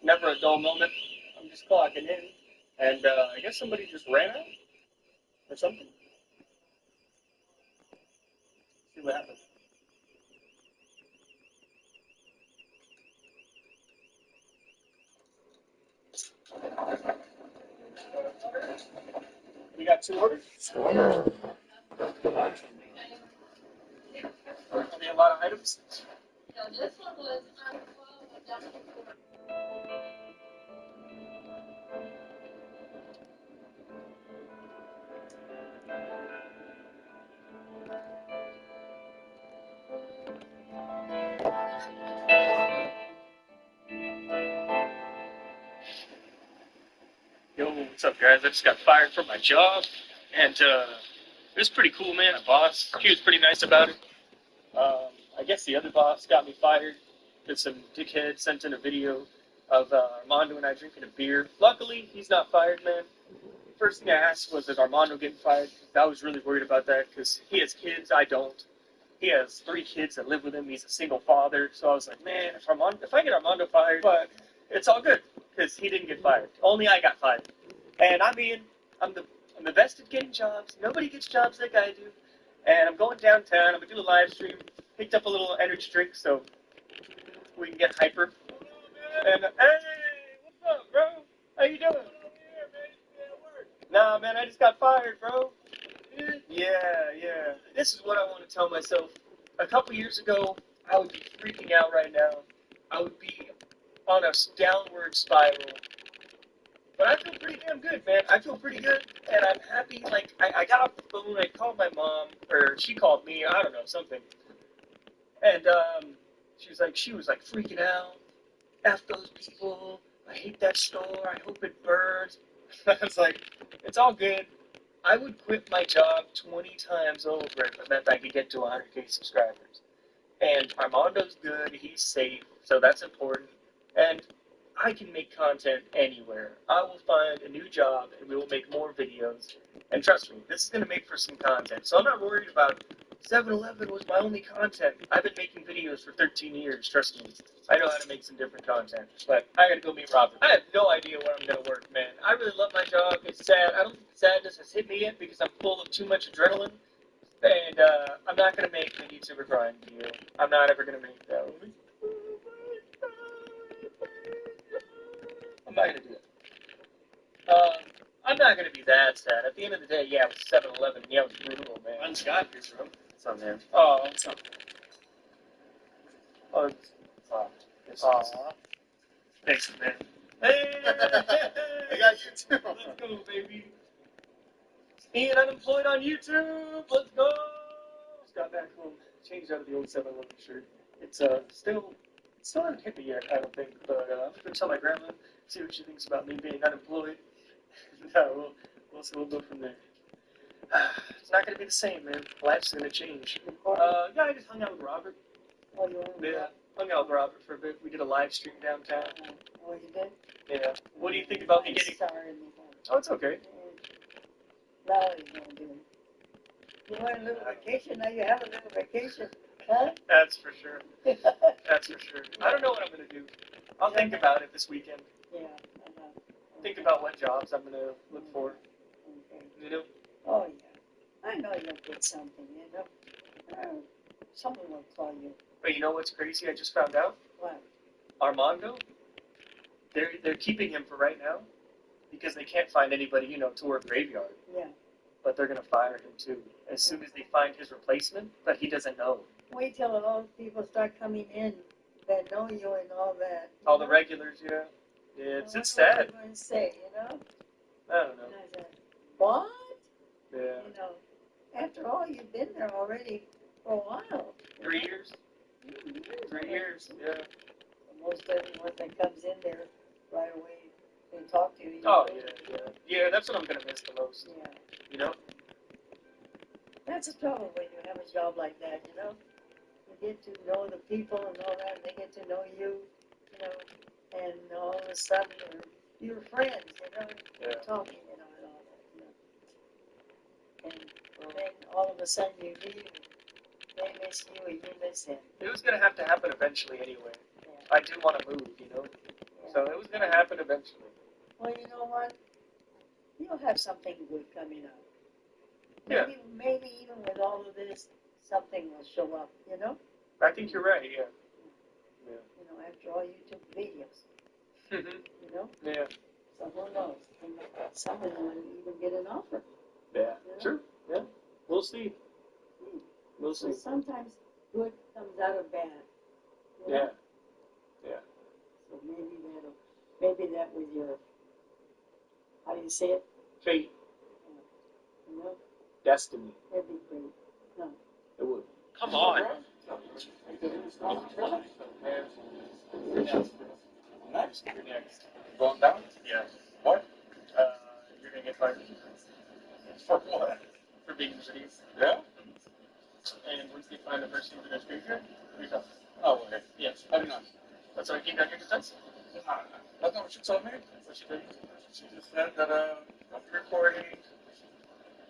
Never a dull moment. I'm just clocking in, and I guess somebody just ran out or something. See what happens. We got 2 orders. Are there a lot of items? Yo, what's up, guys? I just got fired from my job, and it was pretty cool, man. A boss, he was pretty nice about it. I guess the other boss got me fired because some dickhead sent in a video of Armando and I drinking a beer. Luckily, he's not fired, man. First thing I asked was, is Armando getting fired? I was really worried about that because he has kids, I don't. He has 3 kids that live with him. He's a single father, so I was like, man, if I get Armando fired, but it's all good because he didn't get fired. Only I got fired. And I mean, I'm the best at getting jobs. Nobody gets jobs like I do. And I'm going downtown. I'm gonna do a live stream. Picked up a little energy drink so we can get hyper. And hey, what's up, bro? How you doing? Nah, man, I just got fired, bro. Yeah. This is what I want to tell myself. A couple years ago, I would be freaking out right now. I would be on a downward spiral. But I feel pretty damn good, man. I feel pretty good, and I'm happy. Like, I got off the phone, I called my mom, or she called me, I don't know, something. And she was like freaking out. F those people. I hate that store. I hope it burns. I was like, it's all good. I would quit my job 20 times over if it meant I could get to 100K subscribers. And Armando's good. He's safe, so that's important. And I can make content anywhere. I will find a new job and we will make more videos. And trust me, this is going to make for some content. So I'm not worried about 7-Eleven was my only content. I've been making videos for 13 years, trust me. I know how to make some different content. But I gotta go meet Robert. I have no idea where I'm gonna work, man. I really love my job. It's sad. I don't think sadness has hit me yet because I'm full of too much adrenaline. And I'm not gonna make the YouTuber grind video. I'm not ever gonna make that one. I'm not gonna do it. I'm not gonna be that sad. At the end of the day, yeah, it was 7-Eleven. Yeah, it was brutal, man. I'm Scott here, bro. What's up, man? Oh, what's up? Oh, thanks, man. Hey, I got you too. Let's go, baby. Being unemployed on YouTube. Let's go. Just got back home. Changed out of the old 7-Eleven shirt. It's still hasn't hit me yet, I don't think. But I'm gonna tell my grandma, see what she thinks about me being unemployed. No, we'll go from there. It's not gonna be the same, man. Life's gonna change. Yeah, I just hung out with Robert. Oh, you were? Yeah, hung out with Robert for a bit. We did a live stream downtown. Oh, you did? Yeah. What do you think about me getting? Sorry. Oh, it's okay. Now what are you gonna do? You want a little vacation? Now you have a little vacation, huh? That's for sure. That's for sure. I don't know what I'm gonna do. I'll think about it this weekend. Yeah. Think about what jobs I'm gonna look for. Okay. You know? Oh yeah. I know you'll get something. You know. Someone will call you. But you know what's crazy? I just found out. What? Armando. They're keeping him for right now because they can't find anybody, to work graveyard. Yeah. But they're gonna fire him too as soon as they find his replacement. But he doesn't know. Wait till all the people start coming in that know you and all that. All the regulars, yeah. Yeah, it's sad. What are you going to say, I don't know. And I said, what? Yeah. After all, you've been there already for a while. 3 years. 3 years, yeah. Most everyone that comes in there right away, they talk to you. Oh, yeah. Yeah, that's what I'm going to miss the most. Yeah. You know? That's the trouble when you have a job like that, You get to know the people and all that, and they get to know you, and all of a sudden you're friends, Yeah. talking, and all that, And then all of a sudden you leave, and they miss you and you miss him. It was going to have to happen eventually anyway. Yeah. I do want to move, Yeah. So it was going to happen eventually. Well, you know what? You'll have something good coming up. Yeah. Maybe even with all of this, something will show up, you know? I think you're right, yeah. You know, after all, you took videos, you know? Yeah. So who knows? Someone will even get an offer. Yeah. You know? Sure. Yeah. We'll see. We'll see. So sometimes good comes out of bad. You Yeah. know? Yeah. So maybe that was your, how do you say it? Fate. You know? Destiny. That'd be great. No. It would. Come on. Next. You're next. Going down? Yeah. What? You're gonna get fired. For what? For being cities. Yeah? And once they find the person who's gonna screw you, you're done. Oh, okay. Yes. I do not. That's why I came down here to test. That's not what she told me. What she did? She just said that, after recording,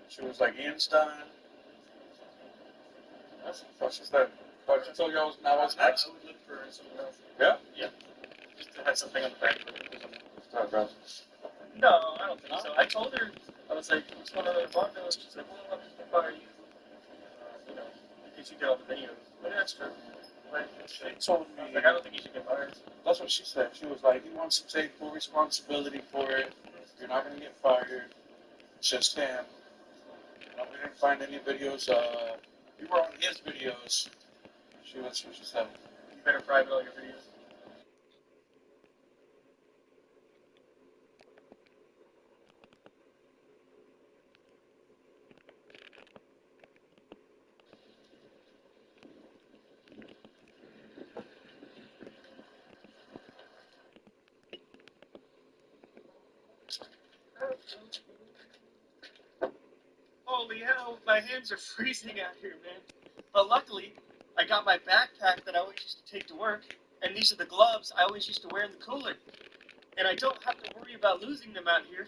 she was like, Ian's done. That's what she said. But she told you I was next? I would look for someone else. Yeah? Yeah. Just to have something on the back. No, I don't think so. I told her, I was like, what's going on in the vaudeville? She's like, well, I'm just going to fire you, you know, in case you get all the videos. But that's true. Like, she told me, I was like, I don't think you should get fired. That's what she said. She was like, he wants to take full responsibility for it. You're not going to get fired. It's just him. We didn't find any videos. You were on his videos. That's what she said. You better private all your videos. Holy hell, my hands are freezing out here, man. But luckily, I got my backpack that I always used to take to work, and these are the gloves I always used to wear in the cooler. And I don't have to worry about losing them out here,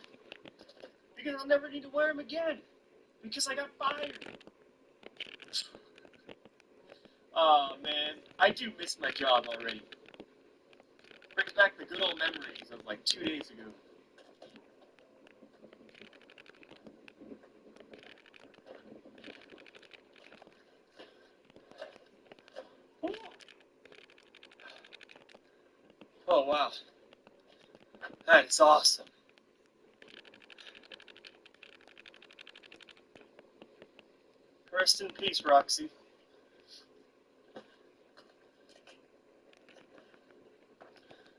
because I'll never need to wear them again, because I got fired. Oh, man, I do miss my job already. Brings back the good old memories of like 2 days ago. Oh, wow. That's awesome. Rest in peace, Roxy.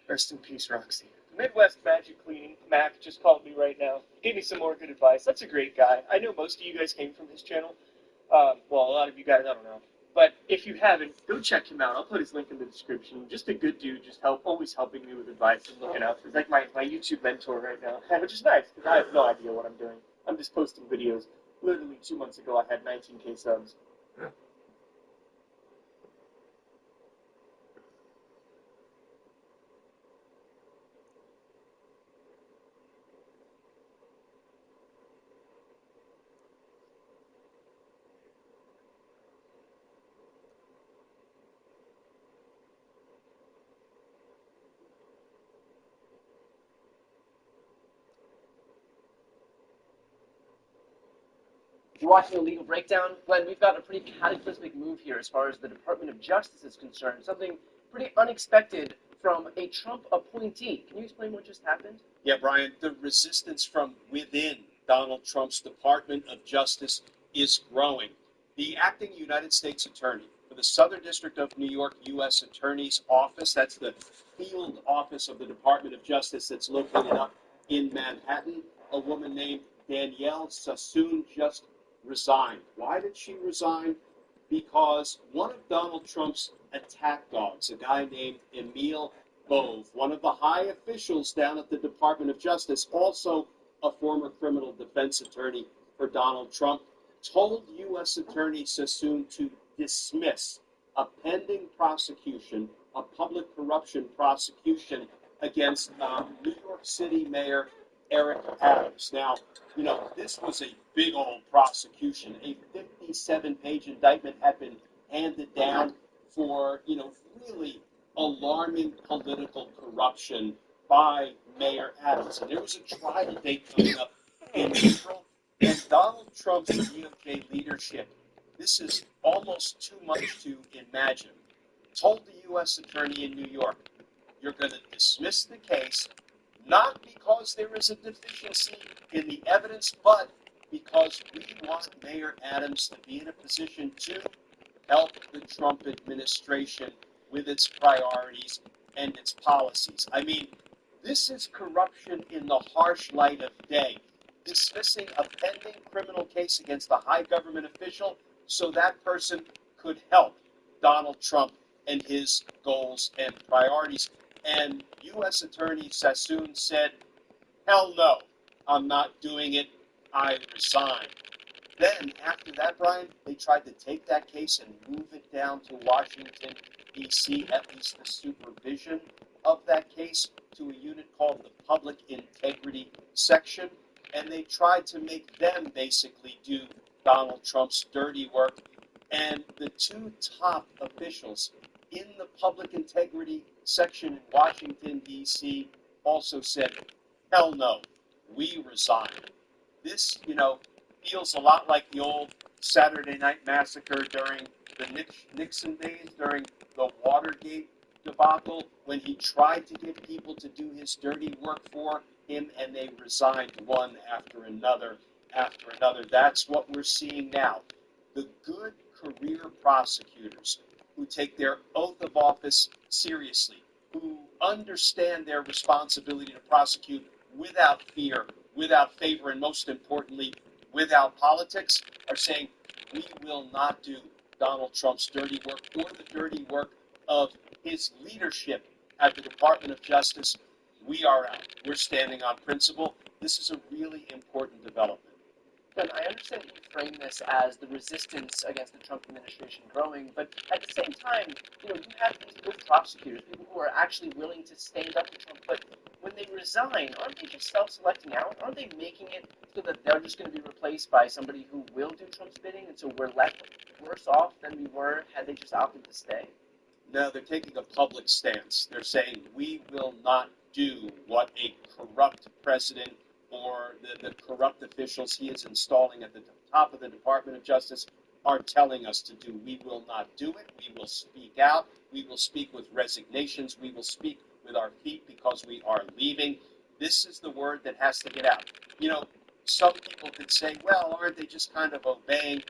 Rest in peace, Roxy. Midwest Magic Cleaning, Mac, just called me right now. Gave me some more good advice. That's a great guy. I know most of you guys came from his channel. Well, a lot of you guys, I don't know. But if you haven't, go check him out. I'll put his link in the description. Just a good dude, just always helping me with advice and looking out for. He's like my YouTube mentor right now, which is nice because I have no idea what I'm doing. I'm just posting videos. Literally 2 months ago, I had 19K subs. If you're watching a legal breakdown, Glenn, we've got a pretty cataclysmic move here as far as the Department of Justice is concerned. Something pretty unexpected from a Trump appointee. Can you explain what just happened? Yeah, Brian, the resistance from within Donald Trump's Department of Justice is growing. The acting United States Attorney for the Southern District of New York U.S. Attorney's Office, that's the field office of the Department of Justice that's located up in Manhattan, a woman named Danielle Sassoon just resigned. Why did she resign? Because one of Donald Trump's attack dogs, a guy named Emil Bove, one of the high officials down at the Department of Justice, also a former criminal defense attorney for Donald Trump, told U.S. Attorney Sassoon to dismiss a pending prosecution, a public corruption prosecution against New York City Mayor Eric Adams. Now, this was a big old prosecution. A 57-page indictment had been handed down for, really alarming political corruption by Mayor Adams. And there was a trial date coming up in April. And Donald Trump's DOJ leadership, this is almost too much to imagine, told the U.S. Attorney in New York, you're going to dismiss the case, not because there is a deficiency in the evidence, but because we want Mayor Adams to be in a position to help the Trump administration with its priorities and its policies. I mean, this is corruption in the harsh light of day. Dismissing a pending criminal case against a high government official so that person could help Donald Trump and his goals and priorities. And U.S. Attorney Sassoon said, hell no, I'm not doing it. I resign. Then, after that, Brian, they tried to take that case and move it down to Washington, D.C., at least the supervision of that case, to a unit called the Public Integrity Section. And they tried to make them basically do Donald Trump's dirty work. And the two top officials in the Public Integrity Section in Washington, D.C., also said, hell no, we resign. This, feels a lot like the old Saturday Night Massacre during the Nixon days, during the Watergate debacle, when he tried to get people to do his dirty work for him, and they resigned one after another after another. That's what we're seeing now. The good career prosecutors who take their oath of office seriously, who understand their responsibility to prosecute without fear, without favor, and most importantly, without politics, are saying, we will not do Donald Trump's dirty work or the dirty work of his leadership at the Department of Justice. We are out. We're standing on principle. This is a really important development. Ben, I understand that you frame this as the resistance against the Trump administration growing, but at the same time, you have these good prosecutors, people who are actually willing to stand up to Trump, but when they resign, aren't they just self-selecting out? Aren't they making it so that they're just going to be replaced by somebody who will do Trump's bidding, and so we're left worse off than we were had they just opted to stay? No, they're taking a public stance. They're saying, we will not do what a corrupt president or the corrupt officials he is installing at the top of the Department of Justice are telling us to do. We will not do it. We will speak out. We will speak with resignations. We will speak with our feet because we are leaving. This is the word that has to get out. Some people could say, well, aren't they just kind of obeying?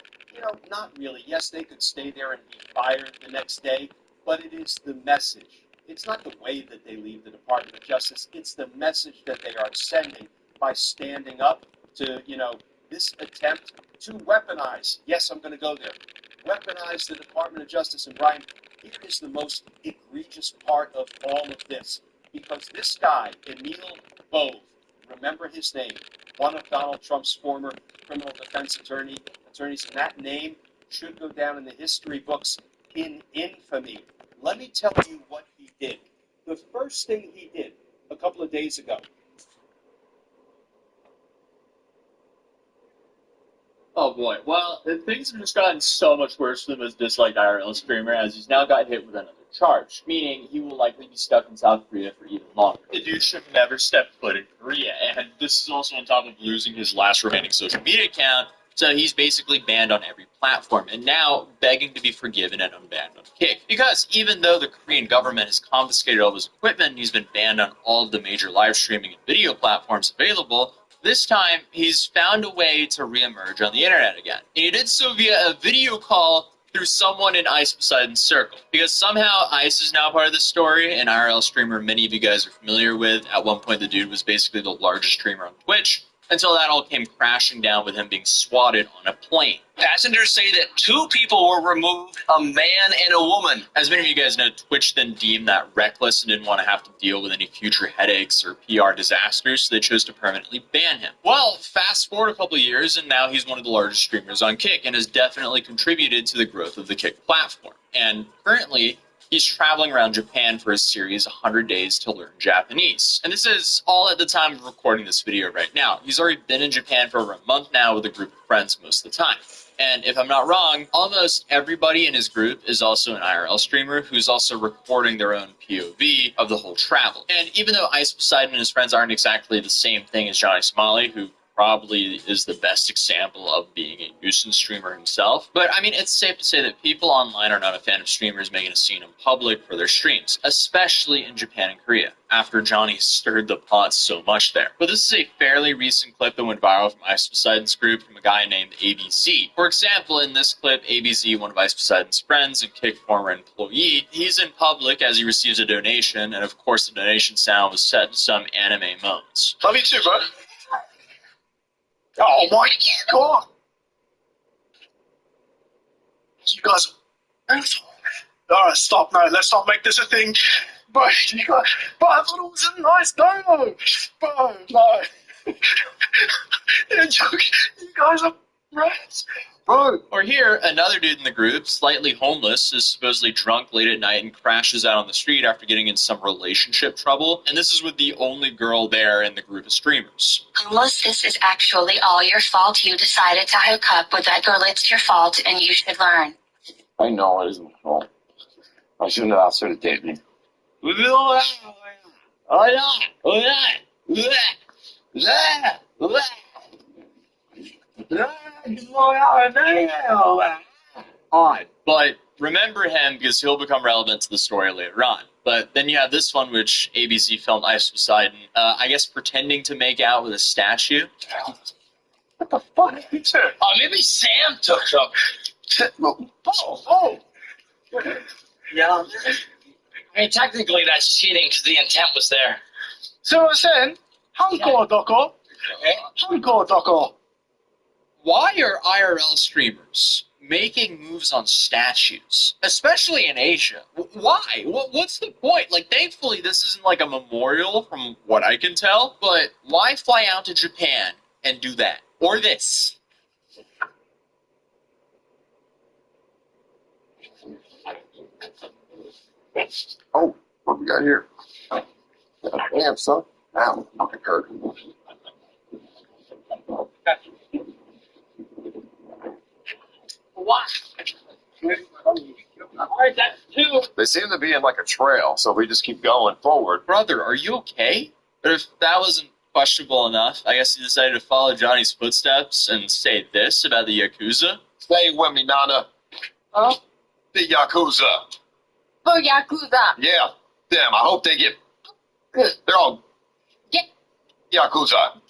Not really. Yes, they could stay there and be fired the next day, but it is the message. It's not the way that they leave the Department of Justice. It's the message that they are sending by standing up to, this attempt to weaponize. Yes, I'm going to go there. Weaponize the Department of Justice. And Brian, here is the most egregious part of all of this. Because this guy, Emil Bove, remember his name, one of Donald Trump's former criminal defense attorneys, and that name should go down in the history books in infamy. Let me tell you what he did. The first thing he did a couple of days ago. Oh boy. Well, things have just gotten so much worse for the most disliked IRL streamer as he's now got hit with another charge, meaning he will likely be stuck in South Korea for even longer. The dude should never step foot in Korea, and this is also on top of losing his last remaining social media account, so he's basically banned on every platform, and now begging to be forgiven and unbanned on Kick. Because even though the Korean government has confiscated all of his equipment and he's been banned on all of the major live streaming and video platforms available, this time, he's found a way to reemerge on the internet again. And he did so via a video call through someone in Ice Poseidon's circle. Because somehow Ice is now part of the story, an IRL streamer many of you guys are familiar with. At one point, the dude was basically the largest streamer on Twitch, until that all came crashing down with him being swatted on a plane. Passengers say that 2 people were removed, a man and a woman. As many of you guys know, Twitch then deemed that reckless and didn't want to have to deal with any future headaches or PR disasters, so they chose to permanently ban him. Well, fast forward a couple of years, and now he's one of the largest streamers on Kick and has definitely contributed to the growth of the Kick platform. And currently, he's traveling around Japan for his series 100 Days to Learn Japanese. And this is all at the time of recording this video right now. He's already been in Japan for over a month now with a group of friends most of the time. And if I'm not wrong, almost everybody in his group is also an IRL streamer who's also recording their own POV of the whole travel. And even though Ice Poseidon and his friends aren't exactly the same thing as Johnny Smalley, who probably is the best example of being a nuisance streamer himself. But I mean, it's safe to say that people online are not a fan of streamers making a scene in public for their streams, especially in Japan and Korea, after Johnny stirred the pot so much there. But this is a fairly recent clip that went viral from Ice Poseidon's group from a guy named ABC. For example, in this clip, ABC, one of Ice Poseidon's friends and Kick former employee, he's in public as he receives a donation, and of course the donation sound was set to some anime moans. Love you too, bro. Oh my god! You guys are assholes. Alright, stop now. Let's not make this a thing. Bro, you guys, but I thought it was a nice dono. Bro, no. You're joking. You guys are rats. Bro. Or here, another dude in the group, slightly homeless, is supposedly drunk late at night and crashes out on the street after getting in some relationship trouble. And this is with the only girl there in the group of streamers. Unless this is actually all your fault, you decided to hook up with that girl, it's your fault and you should learn. I know it isn't my fault. I shouldn't have asked her to date me. Odd. But remember him because he'll become relevant to the story later on. But then you have this one, which ABC filmed Ice Poseidon, I guess pretending to make out with a statue. What the fuck? Maybe Sam took some. Oh. Yeah. I mean, technically that's cheating because the intent was there. So what I'm saying, Hanko Doko. Hanko Doko. Why are IRL streamers making moves on statues, especially in Asia? Why? What's the point? Like, thankfully, this isn't like a memorial from what I can tell, but why fly out to Japan and do that? Or this? Oh, what we got here? Damn, son. Ow, fucking hurt. What? Alright, that's two. They seem to be in like a trail, so if we just keep going forward. Brother, are you okay? But if that wasn't questionable enough, I guess he decided to follow Johnny's footsteps and say this about the Yakuza. Stay with me, Nana. Oh? The Yakuza. Oh, Yakuza. Yeah, them. I hope they get... They're all... Get... Yakuza.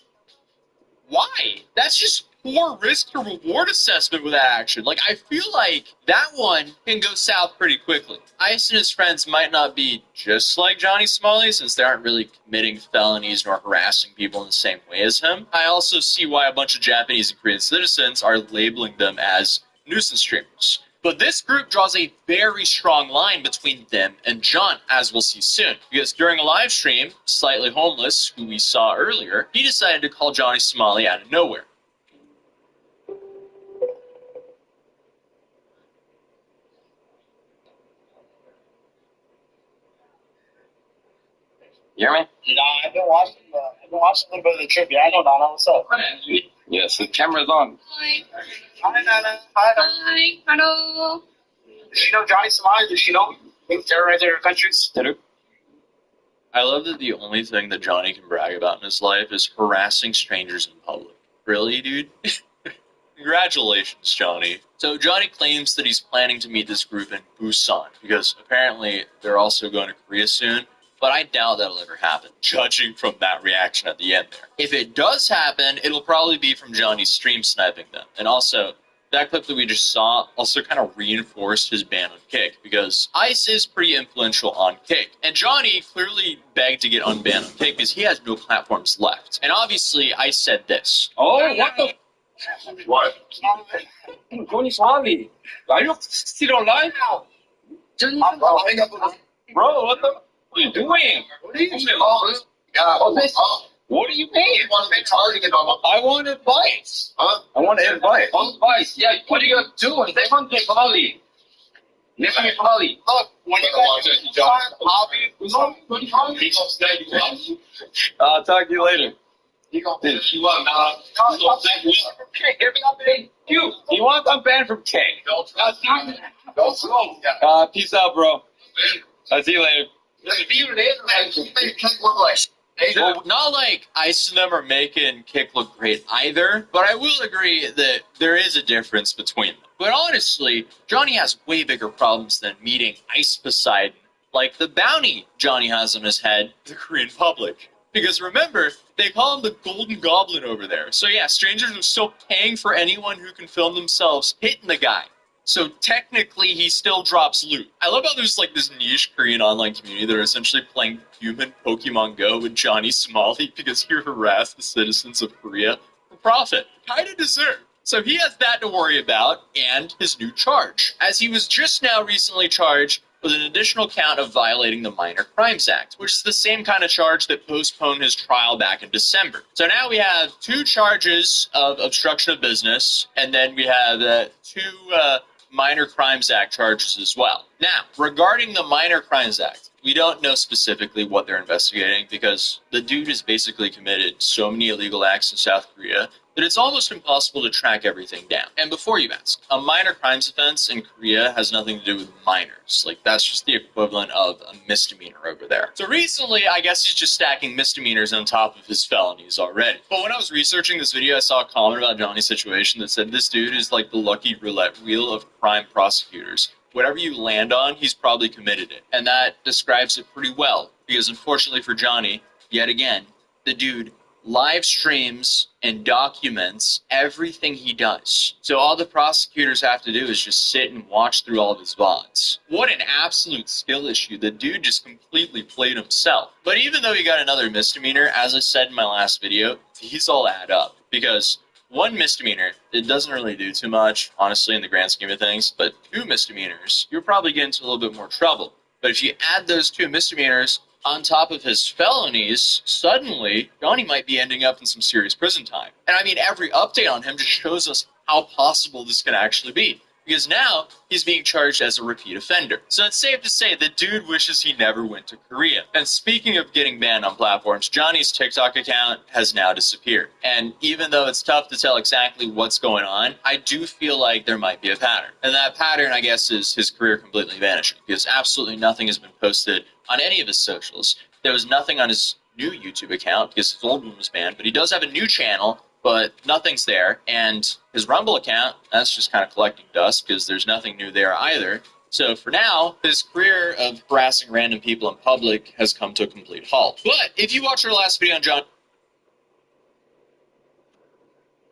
Why? That's just poor risk to reward assessment with that action. Like, I feel like that one can go south pretty quickly. Ice and his friends might not be just like Johnny Smalley, since they aren't really committing felonies nor harassing people in the same way as him. I also see why a bunch of Japanese and Korean citizens are labeling them as nuisance streamers. But this group draws a very strong line between them and John, as we'll see soon. Because during a live stream, Slightly Homeless, who we saw earlier, he decided to call Johnny Smalley out of nowhere. You hear me? Nah, I've been watching a little bit of the trivia. I know Nana. What's up? Yes, the camera's on. Hi. Hi, Nana. Hi. Hi. Hello. Does she know Johnny Samai? Does she know we terrorized their countries? I love that the only thing that Johnny can brag about in his life is harassing strangers in public. Really, dude? Congratulations, Johnny. So Johnny claims that he's planning to meet this group in Busan, because apparently they're also going to Korea soon. But I doubt that'll ever happen, judging from that reaction at the end there. If it does happen, it'll probably be from Johnny stream sniping them. And also, that clip that we just saw also kind of reinforced his ban on Kick, because Ice is pretty influential on Kick. And Johnny clearly begged to get unbanned on Kick because he has no platforms left. And obviously, Ice said this. Oh, what the... What? Johnny Smalley, are you still alive now? Johnny Bro, what the... What are you doing? What are you doing? What do you mean? I want advice. Huh? I want advice. Advice, yeah, what are you going to do? They want to Somali. Let me Somali. Look, when you guys I'll talk to you later. Okay, give me up, baby. You want I'm banned from King. Peace out, bro. I'll see you later. Well, not like Ice and them are making Kick look great either, but I will agree that there is a difference between them. But honestly, Johnny has way bigger problems than meeting Ice Poseidon, like the bounty Johnny has on his head, the Korean public. Because remember, they call him the Golden Goblin over there. So yeah, strangers are still paying for anyone who can film themselves hitting the guy. So technically, he still drops loot. I love how there's like this niche Korean online community that are essentially playing human Pokemon Go with Johnny Smalley because he harassed the citizens of Korea for profit. Kinda deserved. So he has that to worry about, and his new charge, as he was just now recently charged with an additional count of violating the Minor Crimes Act, which is the same kind of charge that postponed his trial back in December. So now we have 2 charges of obstruction of business, and then we have 2 Minor Crimes Act charges as well. Now, regarding the Minor Crimes Act, we don't know specifically what they're investigating because the dude has basically committed so many illegal acts in South Korea that it's almost impossible to track everything down. And before you ask, a minor crimes offense in Korea has nothing to do with minors. Like, that's just the equivalent of a misdemeanor over there. So recently, I guess he's just stacking misdemeanors on top of his felonies already. But when I was researching this video, I saw a comment about Johnny's situation that said this dude is like the lucky roulette wheel of crime prosecutors. Whatever you land on, he's probably committed it. And that describes it pretty well. Because unfortunately for Johnny, yet again, the dude live streams and documents everything he does. So all the prosecutors have to do is just sit and watch through all of his VODs. What an absolute skill issue. The dude just completely played himself. But even though he got another misdemeanor, as I said in my last video, these all add up. Because 1 misdemeanor, it doesn't really do too much, honestly, in the grand scheme of things. But 2 misdemeanors, you're probably getting into a little bit more trouble. But if you add those 2 misdemeanors on top of his felonies, suddenly Johnny might be ending up in some serious prison time. And I mean, every update on him just shows us how possible this can actually be. Because now he's being charged as a repeat offender. So it's safe to say the dude wishes he never went to Korea. And speaking of getting banned on platforms, Johnny's TikTok account has now disappeared. And even though it's tough to tell exactly what's going on, I do feel like there might be a pattern. And that pattern, I guess, is his career completely vanishing. Because absolutely nothing has been posted on any of his socials. There was nothing on his new YouTube account because his old one was banned, but he does have a new channel, but nothing's there. And his Rumble account, that's just kind of collecting dust because there's nothing new there either. So for now, his career of harassing random people in public has come to a complete halt. But if you watch our last video on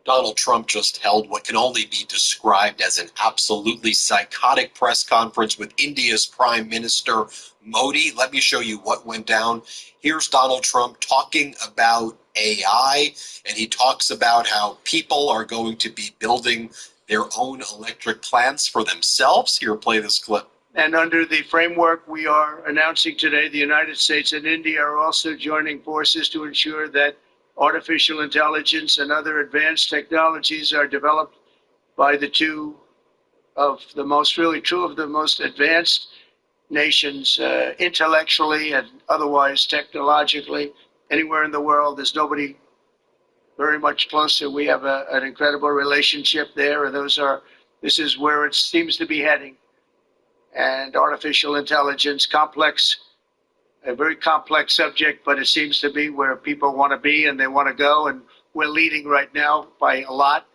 Donald Trump just held what can only be described as an absolutely psychotic press conference with India's Prime Minister Modi. Let me show you what went down. Here's Donald Trump talking about AI, and he talks about how people are going to be building their own electric plants for themselves. Here, play this clip. And under the framework we are announcing today, the United States and India are also joining forces to ensure that artificial intelligence and other advanced technologies are developed by the two of the most advanced nations, intellectually and otherwise technologically. Anywhere in the world, there's nobody very much closer. We have an incredible relationship there, and this is where it seems to be heading. And artificial intelligence, a very complex subject, but it seems to be where people want to be and they want to go, and we're leading right now by a lot,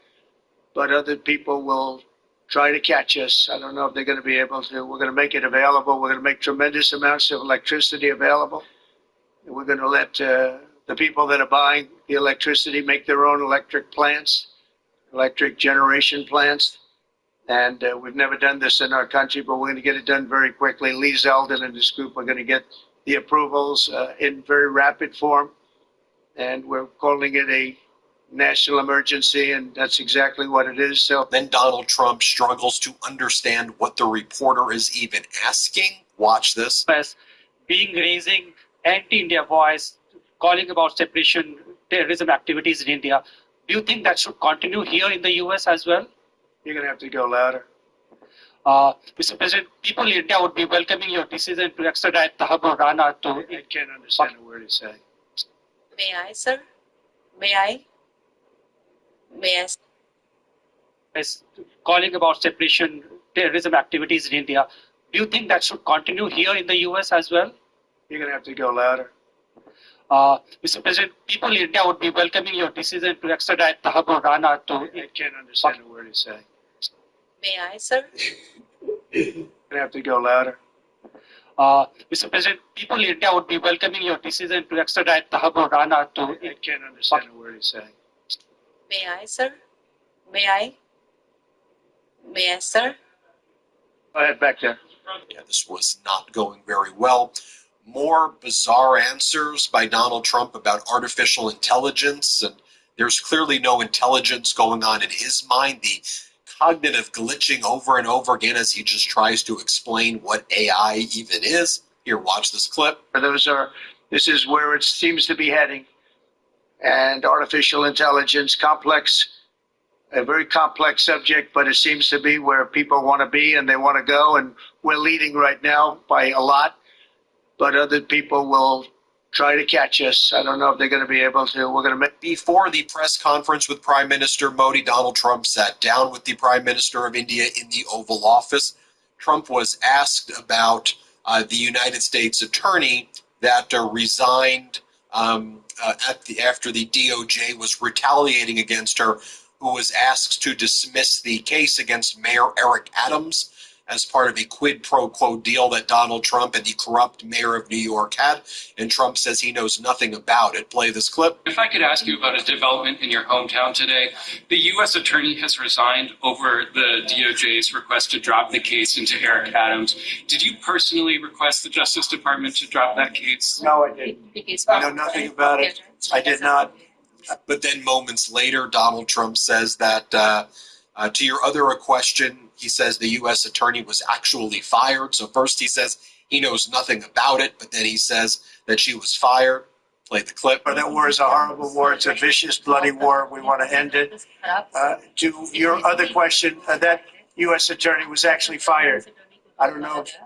but other people will try to catch us. I don't know if they're going to be able to. We're going to make it available. We're going to make tremendous amounts of electricity available. And we're going to let the people that are buying the electricity make their own electric plants, electric generation plants. And we've never done this in our country, but we're going to get it done very quickly. Lee Zeldin and his group are going to get the approvals in very rapid form, and we're calling it a national emergency, and that's exactly what it is. So then Donald Trump struggles to understand what the reporter is even asking. Watch this. Being raising anti-India voice, calling about separation, terrorism activities in India. Do you think that should continue here in the US as well? You're going to have to go louder. Mr. President, people in India would be welcoming your decision to extradite HyThRU Rana to... I can't understand a word he's saying. May I, sir? May I? May I? is calling about separation terrorism activities in India. Do you think that should continue here in the US as well? You're going to have to go louder. Mr. President, people in India would be welcoming your decision to extradite HyThRU Rana to. I can't understand a word he's saying. May I, sir? You're going to have to go louder. Mr. President, people in India would be welcoming your decision to extradite HyThRU Rana to. I can't understand a word he's saying. May I, sir? May I? May I, sir? Go ahead, back there. Yeah, this was not going very well. More bizarre answers by Donald Trump about artificial intelligence, and there's clearly no intelligence going on in his mind. The cognitive glitching over and over again as he just tries to explain what AI even is. Here, watch this clip. This is where it seems to be heading. And artificial intelligence, a very complex subject, but it seems to be where people want to be and they want to go. And we're leading right now by a lot, but other people will try to catch us. I don't know if they're going to be able to. We're going to make. Before the press conference with Prime Minister Modi, Donald Trump sat down with the Prime Minister of India in the Oval Office. Trump was asked about the United States attorney that resigned after the DOJ was retaliating against her, who was asked to dismiss the case against Mayor Eric Adams as part of a quid pro quo deal that Donald Trump and the corrupt mayor of New York had. And Trump says he knows nothing about it. Play this clip. If I could ask you about a development in your hometown today. The U.S. attorney has resigned over the DOJ's request to drop the case into Eric Adams. Did you personally request the Justice Department to drop that case? No, I didn't. I know nothing about it. I did not. But then moments later, Donald Trump says that to your other question, he says the U.S. attorney was actually fired. So first he says he knows nothing about it, but then he says that she was fired. Play the clip. But that war is a horrible war. It's a vicious, bloody war. We want to end it. To your other question, that U.S. attorney was actually fired. I don't know if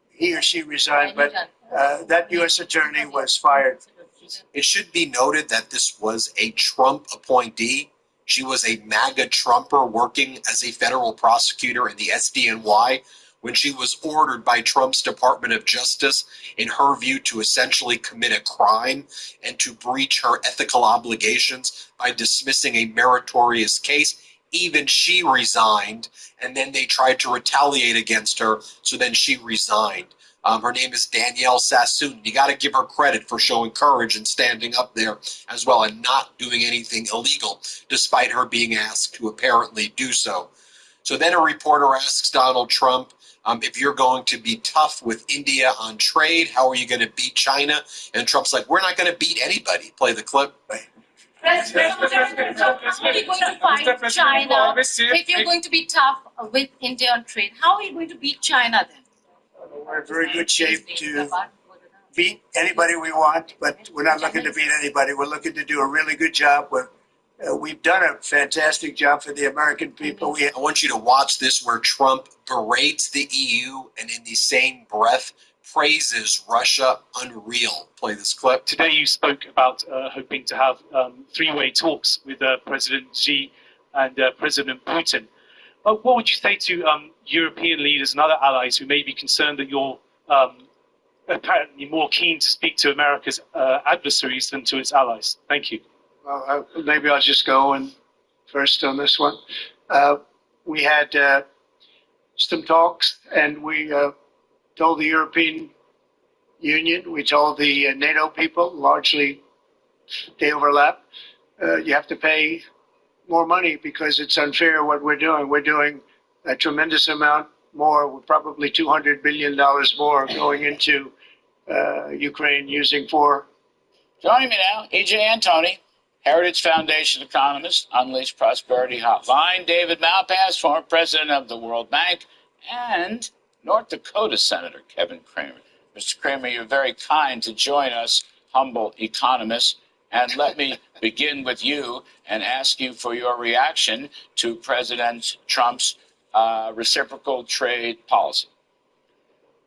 he or she resigned, but that U.S. attorney was fired. It should be noted that this was a Trump appointee. She was a MAGA Trumper working as a federal prosecutor in the SDNY when she was ordered by Trump's Department of Justice, in her view, to essentially commit a crime and to breach her ethical obligations by dismissing a meritorious case. Even she resigned, and then they tried to retaliate against her, so then she resigned. Her name is Danielle Sassoon. You got to give her credit for showing courage and standing up there as well and not doing anything illegal, despite her being asked to apparently do so. So then a reporter asks Donald Trump, if you're going to be tough with India on trade, how are you going to beat China? And Trump's like, we're not going to beat anybody. Play the clip. President, how are you going to fight China? If you're going to be tough with India on trade, how are you going to beat China then? We're in very good shape to beat anybody we want, but we're not looking to beat anybody. We're looking to do a really good job. We've done a fantastic job for the American people. I want you to watch this where Trump berates the EU and in the same breath praises Russia. Unreal. Play this clip. Today you spoke about hoping to have three-way talks with President Xi and President Putin. What would you say to European leaders and other allies who may be concerned that you're apparently more keen to speak to America's adversaries than to its allies? Thank you. Well, maybe I'll just go and first on this one. We had some talks, and we told the European Union, we told the NATO people, largely they overlap, you have to pay more money because it's unfair what we're doing. We're doing a tremendous amount more, probably $200 billion more going into Ukraine using four. Joining me now, E.J. Antoni, Heritage Foundation economist, Unleashed Prosperity Hotline, David Malpass, former president of the World Bank, and North Dakota Senator Kevin Cramer. Mr. Cramer, you're very kind to join us, humble economists. And let me begin with you and ask you for your reaction to President Trump's reciprocal trade policy.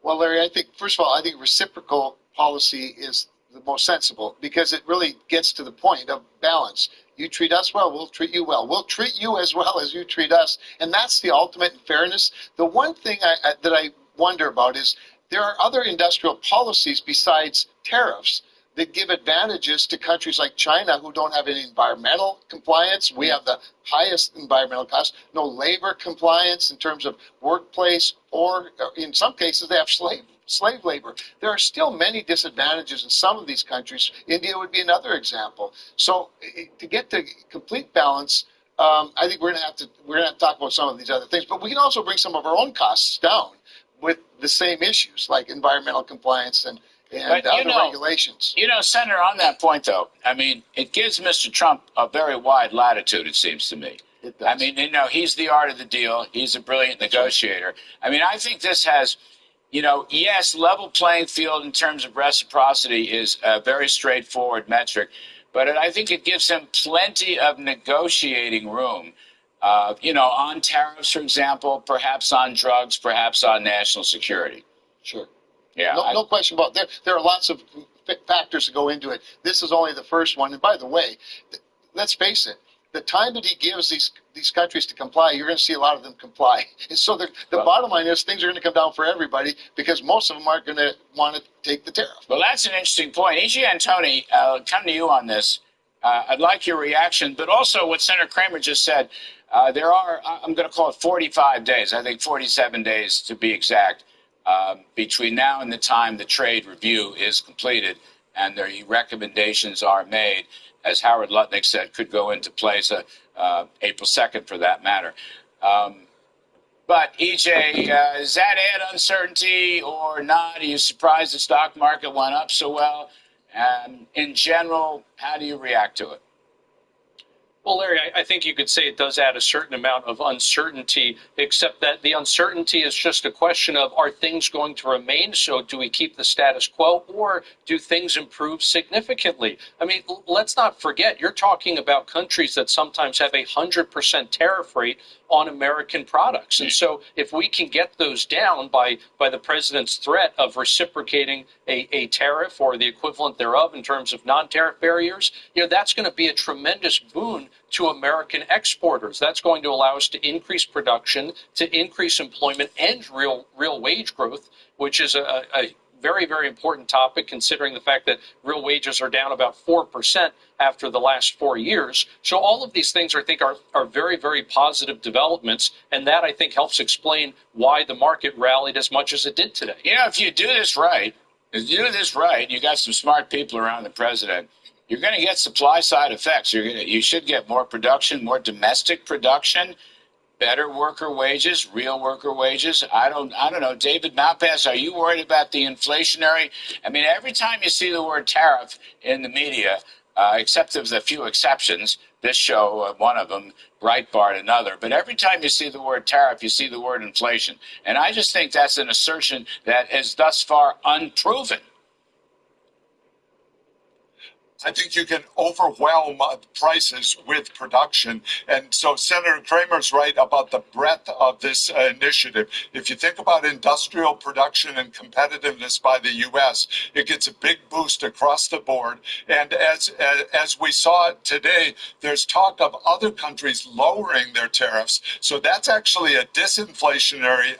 Well, Larry, I think, first of all, I think reciprocal policy is the most sensible because it really gets to the point of balance. You treat us well, we'll treat you well. We'll treat you as well as you treat us. And that's the ultimate fairness. The one thing that I wonder about is there are other industrial policies besides tariffs that give advantages to countries like China who don't have any environmental compliance. We have the highest environmental costs, no labor compliance in terms of workplace, or in some cases they have slave labor. There are still many disadvantages in some of these countries. India would be another example. So to get to complete balance, I think we're gonna have to talk about some of these other things, but we can also bring some of our own costs down with the same issues like environmental compliance and other regulations. Senator, on that point, though, I mean, it gives Mr. Trump a very wide latitude, it seems to me. It does. I mean, he's the art of the deal. He's a brilliant negotiator. I mean, I think this has, yes, level playing field in terms of reciprocity is a very straightforward metric, but I think it gives him plenty of negotiating room. On tariffs, for example, perhaps on drugs, perhaps on national security. Sure. Yeah, no question about it. There are lots of factors that go into it. This is only the first one. And by the way, let's face it, the time that he gives these countries to comply, you're going to see a lot of them comply. And so the bottom line is things are going to come down for everybody because most of them aren't going to want to take the tariff. Well, that's an interesting point. E.G. Antoni, I'll come to you on this. I'd like your reaction, but also what Senator Kramer just said. There are, I'm going to call it 45 days, I think 47 days to be exact, between now and the time the trade review is completed and the recommendations are made, as Howard Lutnick said, could go into place April 2nd for that matter. But EJ, does that add uncertainty or not? Are you surprised the stock market went up so well? In general, how do you react to it? Well, Larry, I think you could say it does add a certain amount of uncertainty, except that the uncertainty is just a question of, are things going to remain so? Do we keep the status quo, or do things improve significantly? I mean, let's not forget, you're talking about countries that sometimes have 100% tariff rate on American products. And so if we can get those down by the president's threat of reciprocating a tariff or the equivalent thereof in terms of non-tariff barriers, that's going to be a tremendous boon to American exporters. That's going to allow us to increase production, to increase employment and real wage growth, which is a very, very important topic considering the fact that real wages are down about 4% after the last 4 years. So all of these things I think are very, very positive developments, and that I think helps explain why the market rallied as much as it did today. If you do this right, you got some smart people around the president, you're going to get supply side effects. You should get more production, more domestic production, better worker wages, real worker wages. I don't know. David Malpass, are you worried about the inflationary? I mean, every time you see the word tariff in the media, except there's a few exceptions, this show, one of them, Breitbart, another, but every time you see the word tariff, you see the word inflation. And I just think that's an assertion that is thus far unproven. I think you can overwhelm prices with production. And so Senator Kramer's right about the breadth of this initiative. If you think about industrial production and competitiveness by the U.S., it gets a big boost across the board. And as we saw today, there's talk of other countries lowering their tariffs. So that's actually a disinflationary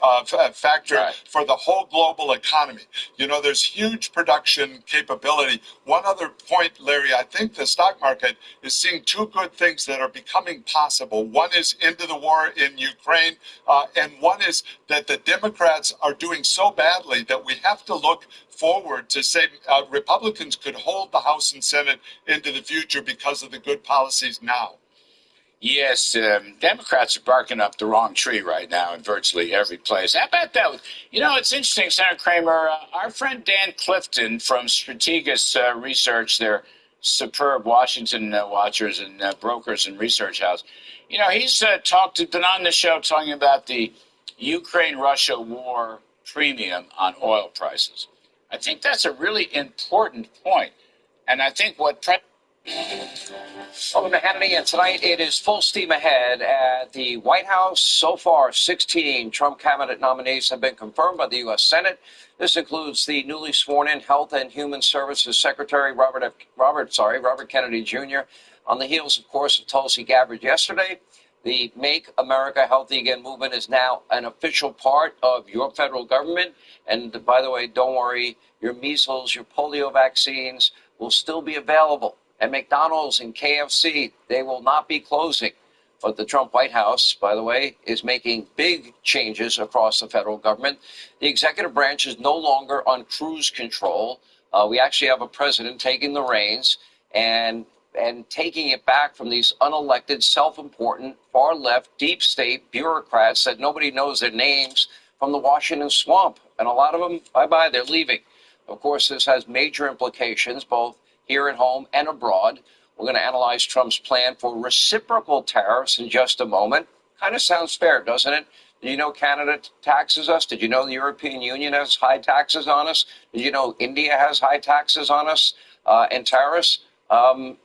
factor for the whole global economy. There's huge production capability. One other point, Larry, I think the stock market is seeing two good things that are becoming possible. One is into the war in Ukraine, and one is that the Democrats are doing so badly that we have to look forward to say Republicans could hold the House and Senate into the future because of the good policies now. Yes, Democrats are barking up the wrong tree right now in virtually every place. How about that? It's interesting, Senator Kramer. Our friend Dan Clifton from Strategas Research, their superb Washington watchers and brokers and research house, he's been on the show talking about the Ukraine-Russia war premium on oil prices. I think that's a really important point. And I think what Welcome to Hannity, and tonight it is full steam ahead at the White House. So far, 16 Trump cabinet nominees have been confirmed by the U.S. Senate. This includes the newly sworn-in Health and Human Services Secretary Robert Kennedy Jr. On the heels, of course, of Tulsi Gabbard yesterday, the Make America Healthy Again movement is now an official part of your federal government. And by the way, don't worry, your measles, your polio vaccines will still be available. And McDonald's and KFC, they will not be closing. But the Trump White House, by the way, is making big changes across the federal government. The executive branch is no longer on cruise control. We actually have a president taking the reins and taking it back from these unelected, self-important, far-left, deep state bureaucrats that nobody knows their names from the Washington swamp. And a lot of them, bye-bye, they're leaving. Of course, this has major implications, both here at home and abroad. We're going to analyze Trump's plan for reciprocal tariffs in just a moment. Kind of sounds fair, doesn't it? Did you know Canada taxes us? Did you know the European Union has high taxes on us? Did you know India has high taxes on us and tariffs? Why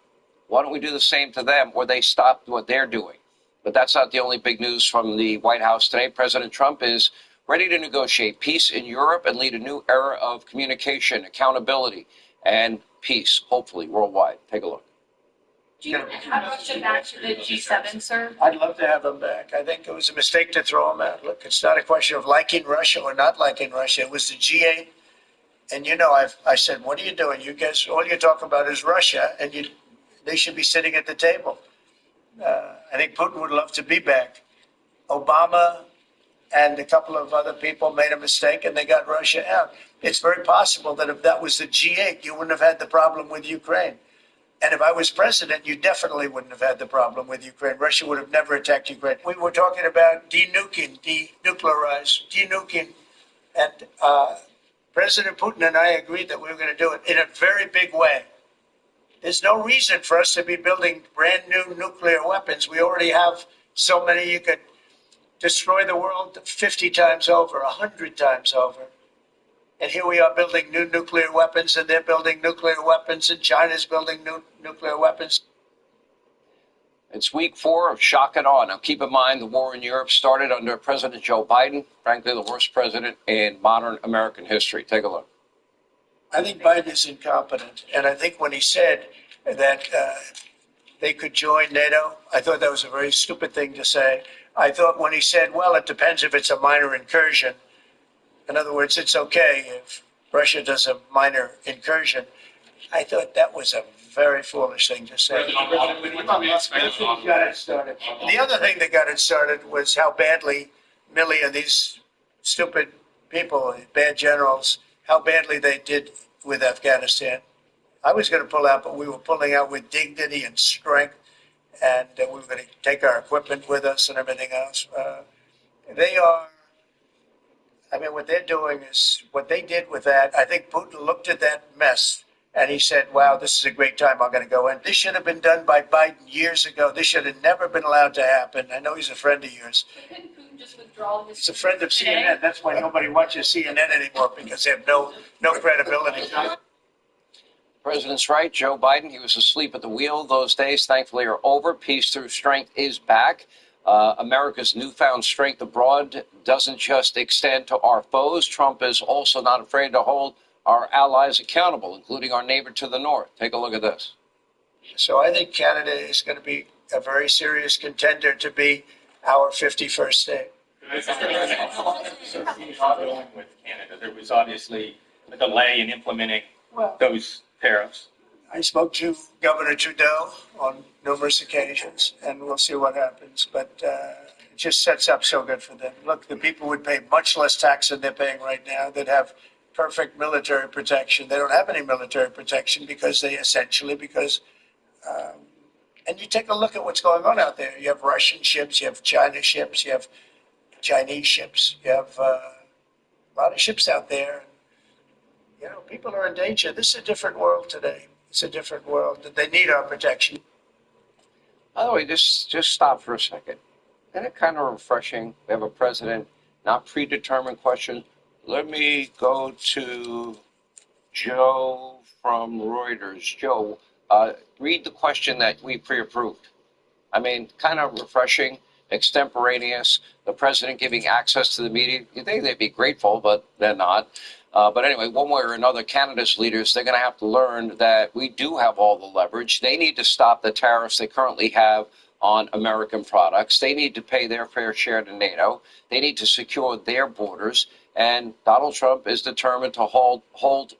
don't we do the same to them, or they stop what they're doing? But that's not the only big news from the White House today. President Trump is ready to negotiate peace in Europe and lead a new era of communication, accountability, and peace, hopefully, worldwide. Take a look. Do you have Russia back to the G7, sir? I'd love to have him back. I think it was a mistake to throw him out. Look, it's not a question of liking Russia or not liking Russia. It was the G8. And, you know, I said, what are you doing? You guys, all you talk about is Russia, and they should be sitting at the table. I think Putin would love to be back. Obama and a couple of other people made a mistake, and they got Russia out. It's very possible that if that was the G8, you wouldn't have had the problem with Ukraine. And if I was president, you definitely wouldn't have had the problem with Ukraine. Russia would have never attacked Ukraine. We were talking about denuclearing. And President Putin and I agreed that we were going to do it in a very big way. There's no reason for us to be building brand new nuclear weapons. We already have so many. You could destroy the world 50 times over, 100 times over. And here we are building new nuclear weapons, and they're building nuclear weapons, and China's building new nuclear weapons. It's week 4 of shock and awe. Now, keep in mind, the war in Europe started under President Joe Biden, frankly, the worst president in modern American history. Take a look. I think Biden is incompetent. And I think when he said that they could join NATO, I thought that was a very stupid thing to say. I thought when he said, well, it depends if it's a minor incursion. In other words, it's okay if Russia does a minor incursion. I thought that was a very foolish thing to say. The other thing that got it started was how badly Milley and these stupid people, bad generals, how badly they did with Afghanistan. I was going to pull out, but we were pulling out with dignity and strength, and we were going to take our equipment with us and everything else. What they're doing is what they did with that. I think Putin looked at that mess and he said, wow, this is a great time. I'm going to go in. This should have been done by Biden years ago. This should have never been allowed to happen. I know he's a friend of yours. Couldn't Putin just withdraw his... He's a friend of CNN. That's why nobody watches CNN anymore, because they have no credibility. The president's right. Joe Biden, he was asleep at the wheel. Those days, thankfully, are over. Peace through strength is back. America's newfound strength abroad doesn't just extend to our foes. Trump is also not afraid to hold our allies accountable, including our neighbor to the north. Take a look at this. So I think Canada is going to be a very serious contender to be our 51st state. Dealing with Canada, there was obviously a delay in implementing those tariffs. I spoke to Governor Trudeau on numerous occasions, and we'll see what happens. But it just sets up so good for them. Look, the people would pay much less tax than they're paying right now. They'd have perfect military protection. They don't have any military protection because and you take a look at what's going on out there. You have Russian ships, you have China ships, you have Chinese ships, you have a lot of ships out there. You know, people are in danger. This is a different world today. It's a different world. They need our protection. By the way, just stop for a second. Isn't it kind of refreshing? We have a president, not predetermined questions. Let me go to Joe from Reuters. Joe, read the question that we pre-approved. I mean, kind of refreshing, extemporaneous, the president giving access to the media. You think they'd be grateful, but they're not. But anyway, one way or another, Canada's leaders, they're going to have to learn that we do have all the leverage. They need to stop the tariffs they currently have on American products. They need to pay their fair share to NATO. They need to secure their borders. And Donald Trump is determined to hold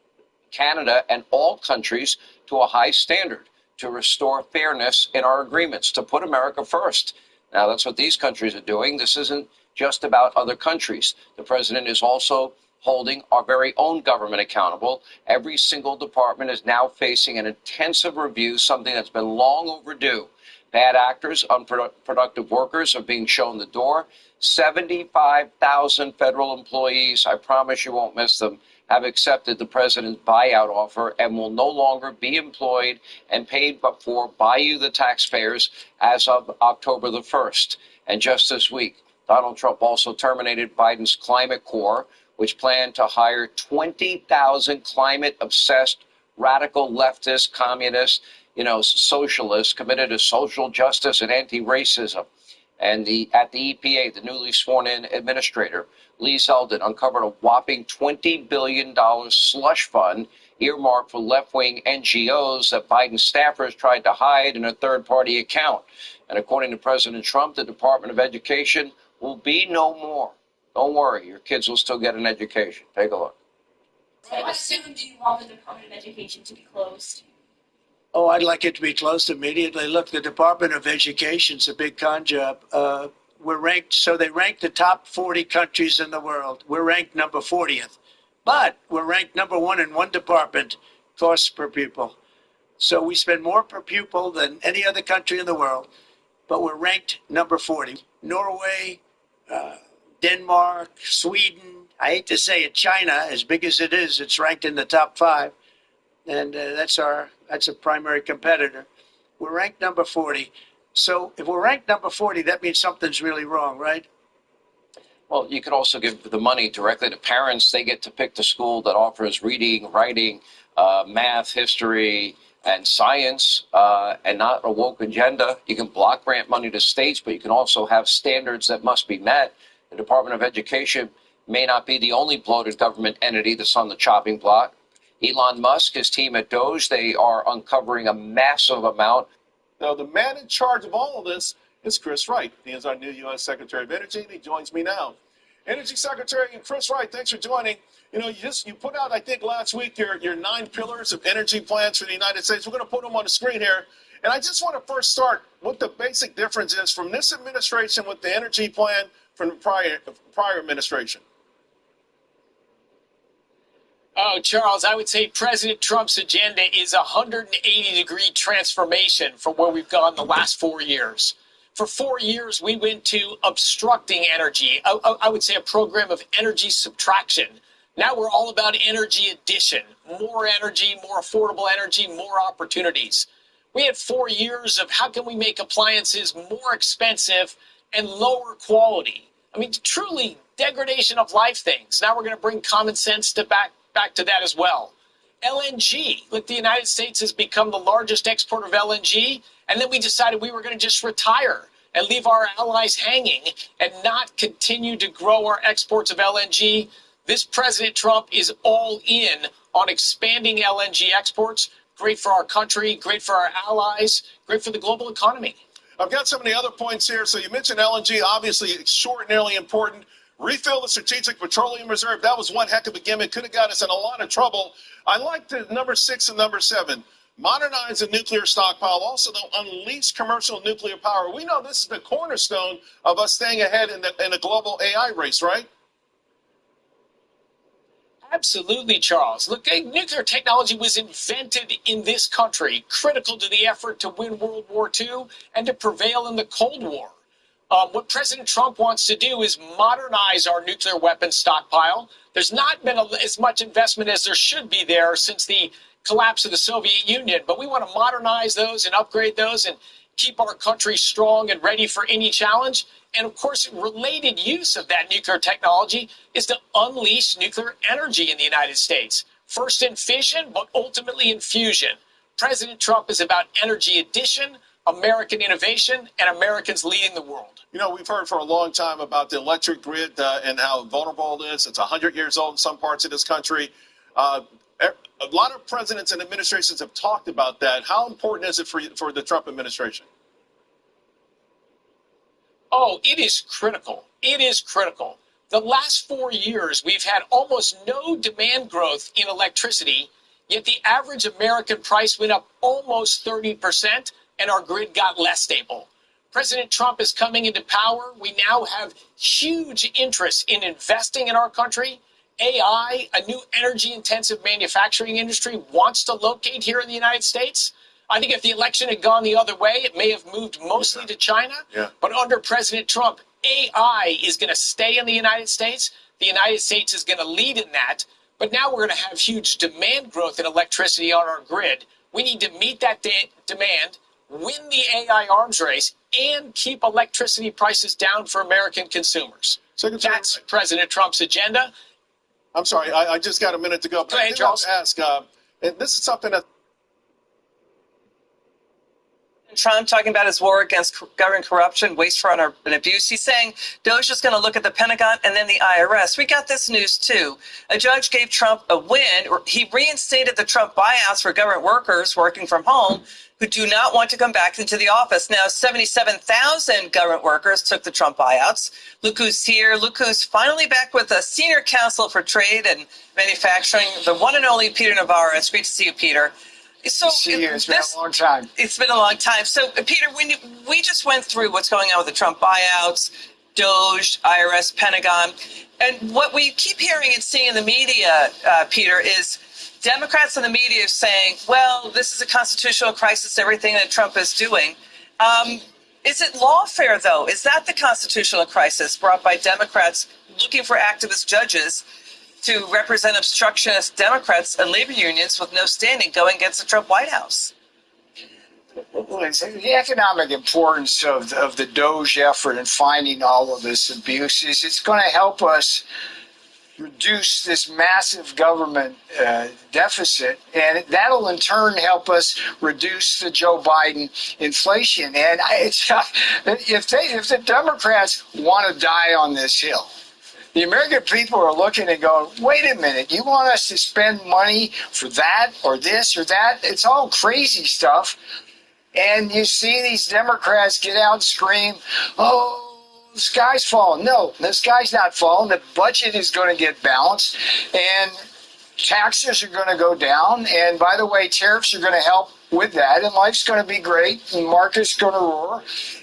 Canada and all countries to a high standard, to restore fairness in our agreements, to put America first. Now, that's what these countries are doing. This isn't just about other countries. The president is also holding our very own government accountable. Every single department is now facing an intensive review, something that's been long overdue. Bad actors, unproductive workers are being shown the door. 75,000 federal employees, I promise you won't miss them, have accepted the president's buyout offer and will no longer be employed and paid for by you, the taxpayers, as of October the 1st. And just this week, Donald Trump also terminated Biden's Climate Corps, which planned to hire 20,000 climate-obsessed, radical leftist, communist, socialists committed to social justice and anti-racism. And at the EPA, the newly sworn-in administrator, Lee Zeldin, uncovered a whopping $20 billion slush fund earmarked for left-wing NGOs that Biden staffers tried to hide in a third-party account. And according to President Trump, the Department of Education will be no more. Don't worry, your kids will still get an education. Take a look. How soon do you want the Department of Education to be closed? Oh, I'd like it to be closed immediately. Look, the Department of Education's a big con job. We're ranked, so they rank the top 40 countries in the world. We're ranked number 40th, but we're ranked number one in one department, costs per pupil. So we spend more per pupil than any other country in the world, but we're ranked number 40. Norway, Denmark, Sweden, I hate to say it, China, as big as it is, it's ranked in the top 5. And that's a primary competitor. We're ranked number 40. So if we're ranked number 40, that means something's really wrong, right? Well, you could also give the money directly to parents. They get to pick the school that offers reading, writing, math, history, and science, and not a woke agenda. You can block grant money to states, but you can also have standards that must be met. The Department of Education may not be the only bloated government entity that's on the chopping block. Elon Musk, his team at Doge, they are uncovering a massive amount. Now, the man in charge of all of this is Chris Wright. He is our new U.S. Secretary of Energy, and he joins me now. Energy Secretary Chris Wright, thanks for joining. You put out, I think, last week your 9 pillars of energy plans for the United States. We're going to put them on the screen here. And I just want to first start what the basic difference is from this administration with the energy plan from the prior administration. Oh, Charles, I would say President Trump's agenda is a 180-degree transformation from where we've gone the last 4 years. For 4 years, we went to obstructing energy. I would say a program of energy subtraction. Now we're all about energy addition. More energy, more affordable energy, more opportunities. We had 4 years of how can we make appliances more expensive and lower quality. I mean, truly degradation of life things. Now we're going to bring common sense back to that as well. LNG. Look, the United States has become the largest exporter of LNG, and then we decided we were going to just retire and leave our allies hanging and not continue to grow our exports of LNG. This President Trump is all in on expanding LNG exports. Great for our country, great for our allies, great for the global economy. I've got some of the other points here. So you mentioned LNG, obviously extraordinarily important. Refill the Strategic Petroleum Reserve. That was one heck of a gimmick. Could have got us in a lot of trouble. I like the number 6 and number 7. Modernize the nuclear stockpile. Also, though, unleash commercial nuclear power. We know this is the cornerstone of us staying ahead in the global AI race, right? Absolutely, Charles. Look, nuclear technology was invented in this country, critical to the effort to win World War II and to prevail in the Cold War. What President Trump wants to do is modernize our nuclear weapons stockpile. There's not been as much investment as there should be there since the collapse of the Soviet Union, but we want to modernize those and upgrade those and keep our country strong and ready for any challenge. And of course, related use of that nuclear technology is to unleash nuclear energy in the United States. First in fission, but ultimately in fusion. President Trump is about energy addition, American innovation, and Americans leading the world. You know, we've heard for a long time about the electric grid and how vulnerable it is. It's 100 years old in some parts of this country. A lot of presidents and administrations have talked about that. How important is it for the Trump administration? Oh, it is critical. It is critical. The last 4 years, we've had almost no demand growth in electricity, yet the average American price went up almost 30%, and our grid got less stable. President Trump is coming into power. We now have huge interest in investing in our country. AI, a new energy-intensive manufacturing industry, wants to locate here in the United States. I think if the election had gone the other way, it may have moved mostly to China. Yeah. But under President Trump, AI is going to stay in the United States. The United States is going to lead in that. But now we're going to have huge demand growth in electricity on our grid. We need to meet that demand, win the AI arms race, and keep electricity prices down for American consumers. That's President Trump's agenda. I'm sorry, I just got a minute to go. But Go ahead, Charles. I ask, and this is something that Trump talking about his war against government corruption, waste, fraud, and abuse. He's saying Doge is going to look at the Pentagon and then the IRS. We got this news, too. A judge gave Trump a win. He reinstated the Trump buyouts for government workers working from home who do not want to come back into the office. Now, 77,000 government workers took the Trump buyouts. Look who's here. Look who's finally back with a senior counsel for trade and manufacturing, the one and only Peter Navarro. It's great to see you, Peter. So it's been a long time. It's been a long time. So, Peter, we just went through what's going on with the Trump buyouts, Doge, IRS, Pentagon. And what we keep hearing and seeing in the media, Peter, is Democrats in the media saying, well, this is a constitutional crisis, everything that Trump is doing. Is it lawfare, though? Is that the constitutional crisis brought by Democrats looking for activist judges to represent obstructionist Democrats and labor unions with no standing going against the Trump White House? The economic importance of the Doge effort in finding all of this abuse is it's going to help us reduce this massive government deficit, and that'll in turn help us reduce the Joe Biden inflation. And if the Democrats want to die on this hill, the American people are looking and going, wait a minute, you want us to spend money for that or this or that? It's all crazy stuff. And you see these Democrats get out and scream, oh, the sky's falling. No, the sky's not falling. The budget is going to get balanced, and taxes are going to go down. And by the way, tariffs are going to help with that, and life's going to be great, and market's going to roar.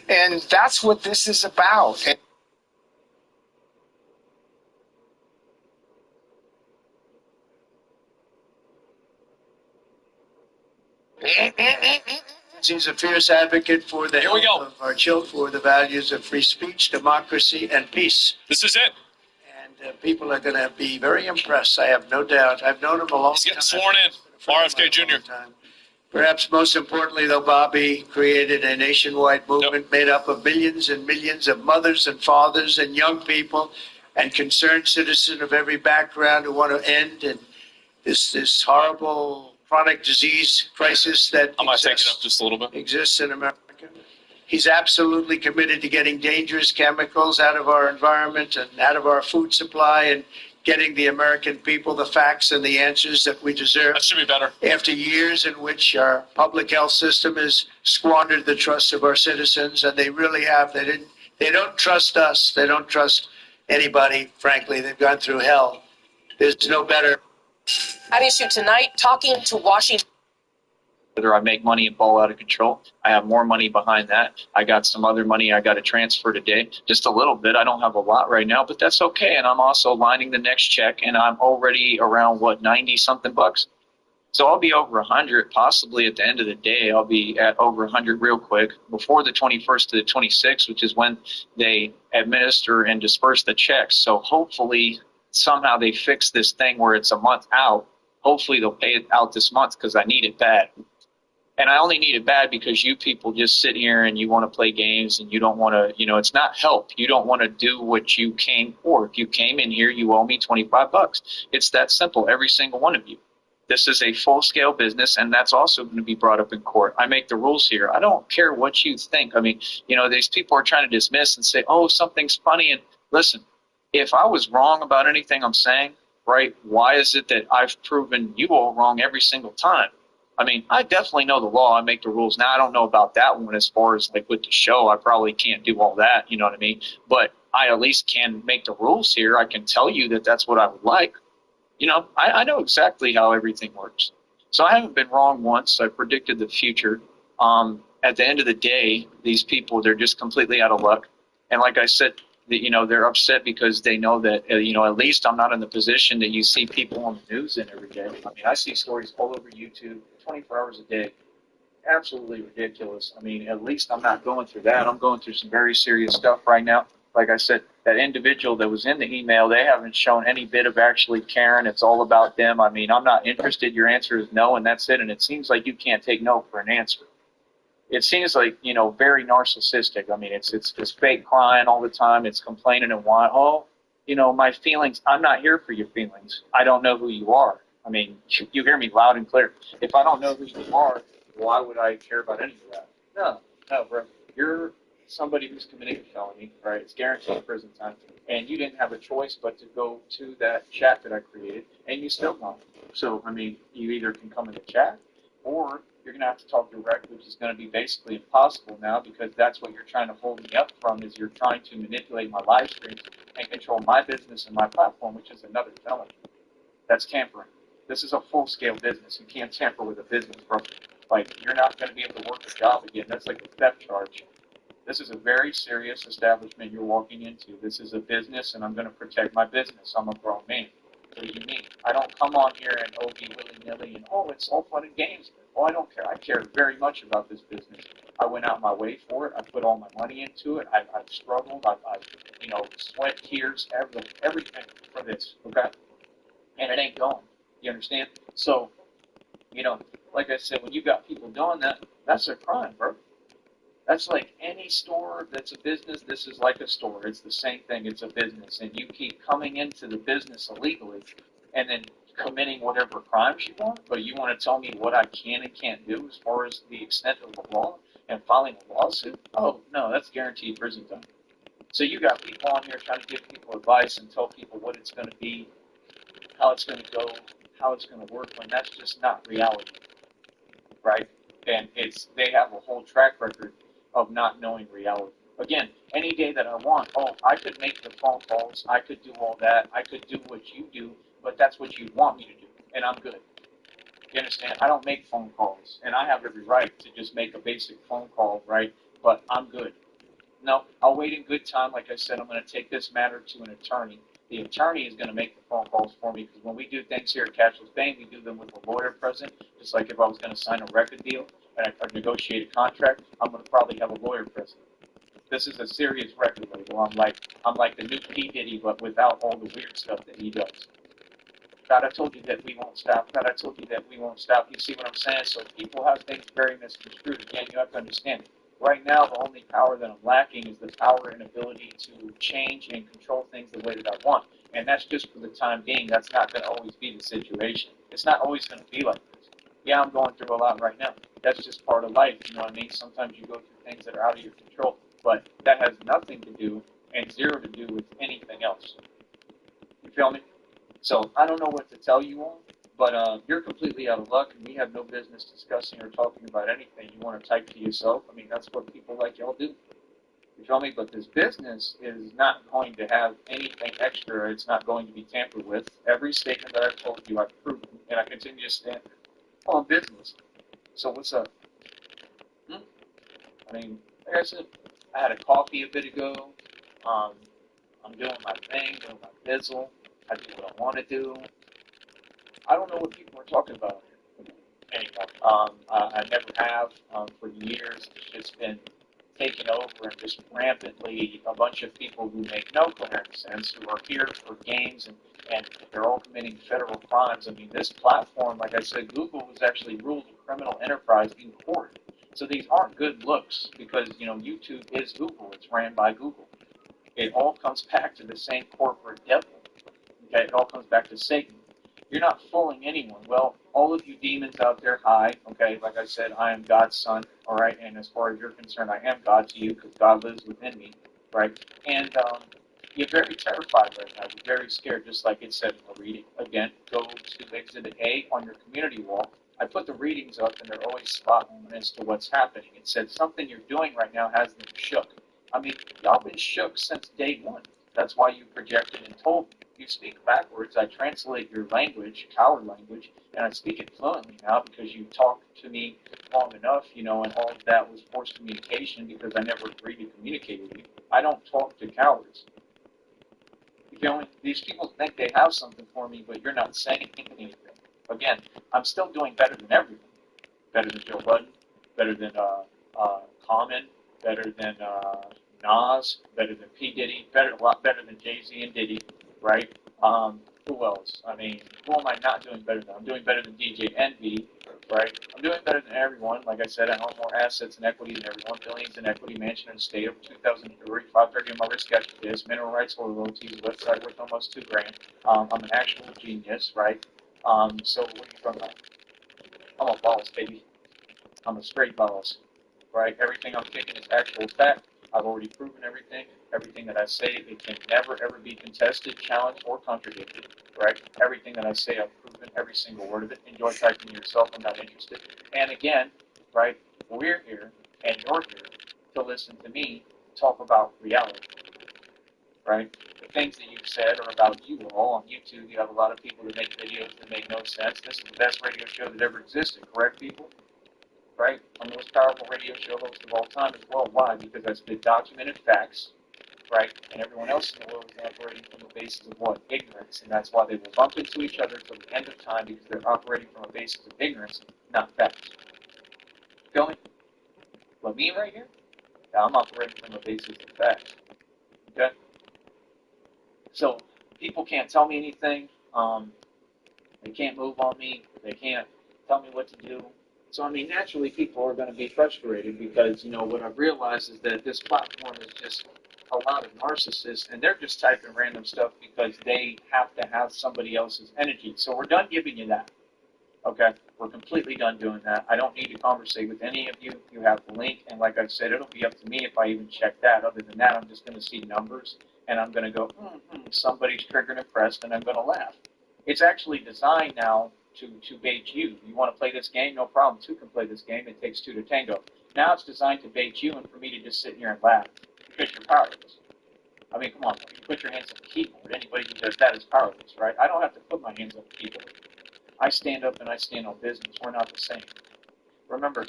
And that's what this is about. He's a fierce advocate for the health of our children, for the values of free speech, democracy, and peace. This is it. And people are going to be very impressed, I have no doubt. I've known him a long time. He's getting sworn in. RFK Jr. Perhaps most importantly, though, Bobby created a nationwide movement made up of millions and millions of mothers and fathers and young people and concerned citizens of every background who want to end this horrible chronic disease crisis that I'm going to take it up just a little bit. Exists in America. He's absolutely committed to getting dangerous chemicals out of our environment and out of our food supply and getting the American people the facts and the answers that we deserve. That should be better. After years in which our public health system has squandered the trust of our citizens, and they really have. They don't trust us. They don't trust anybody, frankly. They've gone through hell. There's no better. At issue tonight, talking to Washington. Whether I make money and ball out of control, I have more money behind that. I got some other money I got to transfer today, just a little bit. I don't have a lot right now, but that's okay. And I'm also lining the next check, and I'm already around, 90-something bucks? So I'll be over 100, possibly at the end of the day. I'll be at over 100 real quick before the 21st to the 26th, which is when they administer and disperse the checks. So hopefully somehow they fix this thing where it's a month out. Hopefully they'll pay it out this month because I need it bad. And I only need it bad because you people just sit here and you want to play games and you don't want to, it's not help. You don't want to do what you came for. If you came in here, you owe me $25. It's that simple, every single one of you. This is a full-scale business, and that's also going to be brought up in court. I make the rules here. I don't care what you think. I mean, these people are trying to dismiss and say, oh, something's funny. And listen, if I was wrong about anything I'm saying, right, why is it that I've proven you all wrong every single time? I mean, I definitely know the law. I make the rules. Now, I don't know about that one as far as like with the show. I probably can't do all that, you know what I mean? But I at least can make the rules here. I can tell you that that's what I would like. I know exactly how everything works. So I haven't been wrong once. I predicted the future. At the end of the day, these people, they're just completely out of luck. And like I said, they're upset because they know that, at least I'm not in the position that you see people on the news in every day. I mean, I see stories all over YouTube 24 hours a day. Absolutely ridiculous. I mean, at least I'm not going through that. I'm going through some very serious stuff right now. Like I said, that individual that was in the email, they haven't shown any bit of actually caring. It's all about them. I mean, I'm not interested. Your answer is no, and that's it. And it seems like you can't take no for an answer. It seems like, very narcissistic. I mean, it's fake crying all the time. It's complaining and whining. Oh, my feelings. I'm not here for your feelings. I don't know who you are. I mean, you hear me loud and clear. If I don't know who you are, why would I care about any of that? No, bro. You're somebody who's committing a felony, right? It's guaranteed prison time. And you didn't have a choice but to go to that chat that I created, and you still don't. So, I mean, you either can come in the chat, or you're going to have to talk direct, which is going to be basically impossible now, because that's what you're trying to hold me up from, is you're trying to manipulate my live streams and control my business and my platform, which is another felony. That's tampering. This is a full-scale business. You can't tamper with a business, bro. Like, you're not going to be able to work a job again. That's like a theft charge. This is a very serious establishment you're walking into. This is a business, and I'm going to protect my business. I'm a grown man. What do you mean? I don't come on here and be willy-nilly and, it's all fun and games. Oh, I don't care. I care very much about this business. I went out my way for it. I put all my money into it. I've struggled. I've sweat, tears, everything for this, okay? And it ain't going. You understand? So, like I said, when you got people doing that, that's a crime, bro. That's like any store that's a business. This is like a store. It's the same thing. It's a business. And you keep coming into the business illegally and then committing whatever crimes you want, but you want to tell me what I can and can't do as far as the extent of the law and filing a lawsuit? Oh, no, that's guaranteed prison time. So you got people on here trying to give people advice and tell people what it's going to be, how it's going to go, how it's going to work, when that's just not reality, right? And they have a whole track record of not knowing reality. Again, any day that I want, I could make the phone calls, I could do all that, I could do what you do, but that's what you want me to do, and I'm good. You understand? I don't make phone calls, and I have every right to just make a basic phone call, right? But I'm good. No, I'll wait in good time. Like I said, I'm going to take this matter to an attorney. The attorney is going to make the phone calls for me, because when we do things here at Cashless Bank, we do them with a lawyer present. Just like if I was going to sign a record deal and I negotiate a contract, I'm going to probably have a lawyer present. This is a serious record label. I'm like the new P. Diddy, but without all the weird stuff that he does. God, I told you that we won't stop. God, I told you that we won't stop. You see what I'm saying? So people have things very misconstrued. Again, you have to understand. Right now, the only power that I'm lacking is the power and ability to change and control things the way that I want. And that's just for the time being. That's not going to always be the situation. It's not always going to be like this. Yeah, I'm going through a lot right now. That's just part of life, you know what I mean? Sometimes you go through things that are out of your control. But that has nothing to do and zero to do with anything else. You feel me? So I don't know what to tell you all, but you're completely out of luck, and we have no business discussing or talking about anything you want to type to yourself. I mean, that's what people like y'all do. You feel me? But this business is not going to have anything extra. It's not going to be tampered with. Every statement that I've told you, I've proven, and I continue to stand on business. So what's up? I mean, like I said, I had a coffee a bit ago. I'm doing my thing, doing my bizzle. I do what I want to do. I don't know what people are talking about anymore. I never have for years. It's just been taken over and just rampantly a bunch of people who make no coherent sense, who are here for games, and they're all committing federal crimes. I mean, this platform, like I said, Google was actually ruled a criminal enterprise in court. So these aren't good looks, because, YouTube is Google. It's ran by Google. It all comes back to the same corporate devil. Okay, it all comes back to Satan. You're not fooling anyone. Well, all of you demons out there, hi, okay, like I said, I am God's son, all right, and as far as you're concerned, I am God to you because God lives within me, right? And you're very terrified right now. You're very scared, just like it said in the reading. Again, go to Exhibit A on your community wall. I put the readings up, and they're always spot on as to what's happening. It said something you're doing right now has them shook. I mean, y'all been shook since day one. That's why you projected and told me. You speak backwards. I translate your language, coward language, and I speak it fluently now because you talked to me long enough, and all of that was forced communication because I never agreed to communicate with you. I don't talk to cowards. These people think they have something for me, but you're not saying anything. Again, I'm still doing better than everyone. Better than Joe Budden, better than Common, better than Nas, better than P. Diddy, a lot better than Jay-Z and Diddy, right? Who else? I mean, who am I not doing better than? I'm doing better than DJ Envy, right? I'm doing better than everyone. Like I said, I own more assets and equity than everyone. Billions in equity, mansion in the state of 2003, 530 on my wrist, got you this. Mineral rights, royalties, website worth almost $2,000. I'm an actual genius, right? So what are you talking about? I'm a boss, baby. I'm a straight boss, right? Everything I'm kicking is actual fact. I've already proven everything. Everything that I say, it can never, ever be contested, challenged, or contradicted, right? Everything that I say, I've proven every single word of it. Enjoy typing yourself. I'm not interested. And again, right, we're here, and you're here to listen to me talk about reality, right? The things that you've said are about you all. On YouTube, you have a lot of people that make videos that make no sense. This is the best radio show that ever existed, correct, people? Right? I'm the most powerful radio show host of all time as well. Why? Because I spit documented facts, right? And everyone else in the world is operating from the basis of what? Ignorance. And that's why they will bump into each other till the end of time because they're operating from a basis of ignorance, not facts. Feel me? But me right here, I'm operating from a basis of facts. Okay? So people can't tell me anything. They can't move on me. They can't tell me what to do. So, I mean, naturally, people are going to be frustrated because, what I've realized is that this platform is just a lot of narcissists, and they're just typing random stuff because they have to have somebody else's energy. So we're done giving you that. Okay? We're completely done doing that. I don't need to conversate with any of you. You have the link, and like I said, it'll be up to me if I even check that. Other than that, I'm just going to see numbers, and I'm going to go, somebody's triggered and pressed, and I'm going to laugh. It's actually designed now to bait you. You want to play this game? No problem. Two can play this game. It takes two to tango. Now it's designed to bait you and for me to just sit here and laugh because you're powerless. I mean, come on. You put your hands on the keyboard. Anybody who does that is powerless, right? I don't have to put my hands on the keyboard. I stand up and I stand on business. We're not the same. Remember,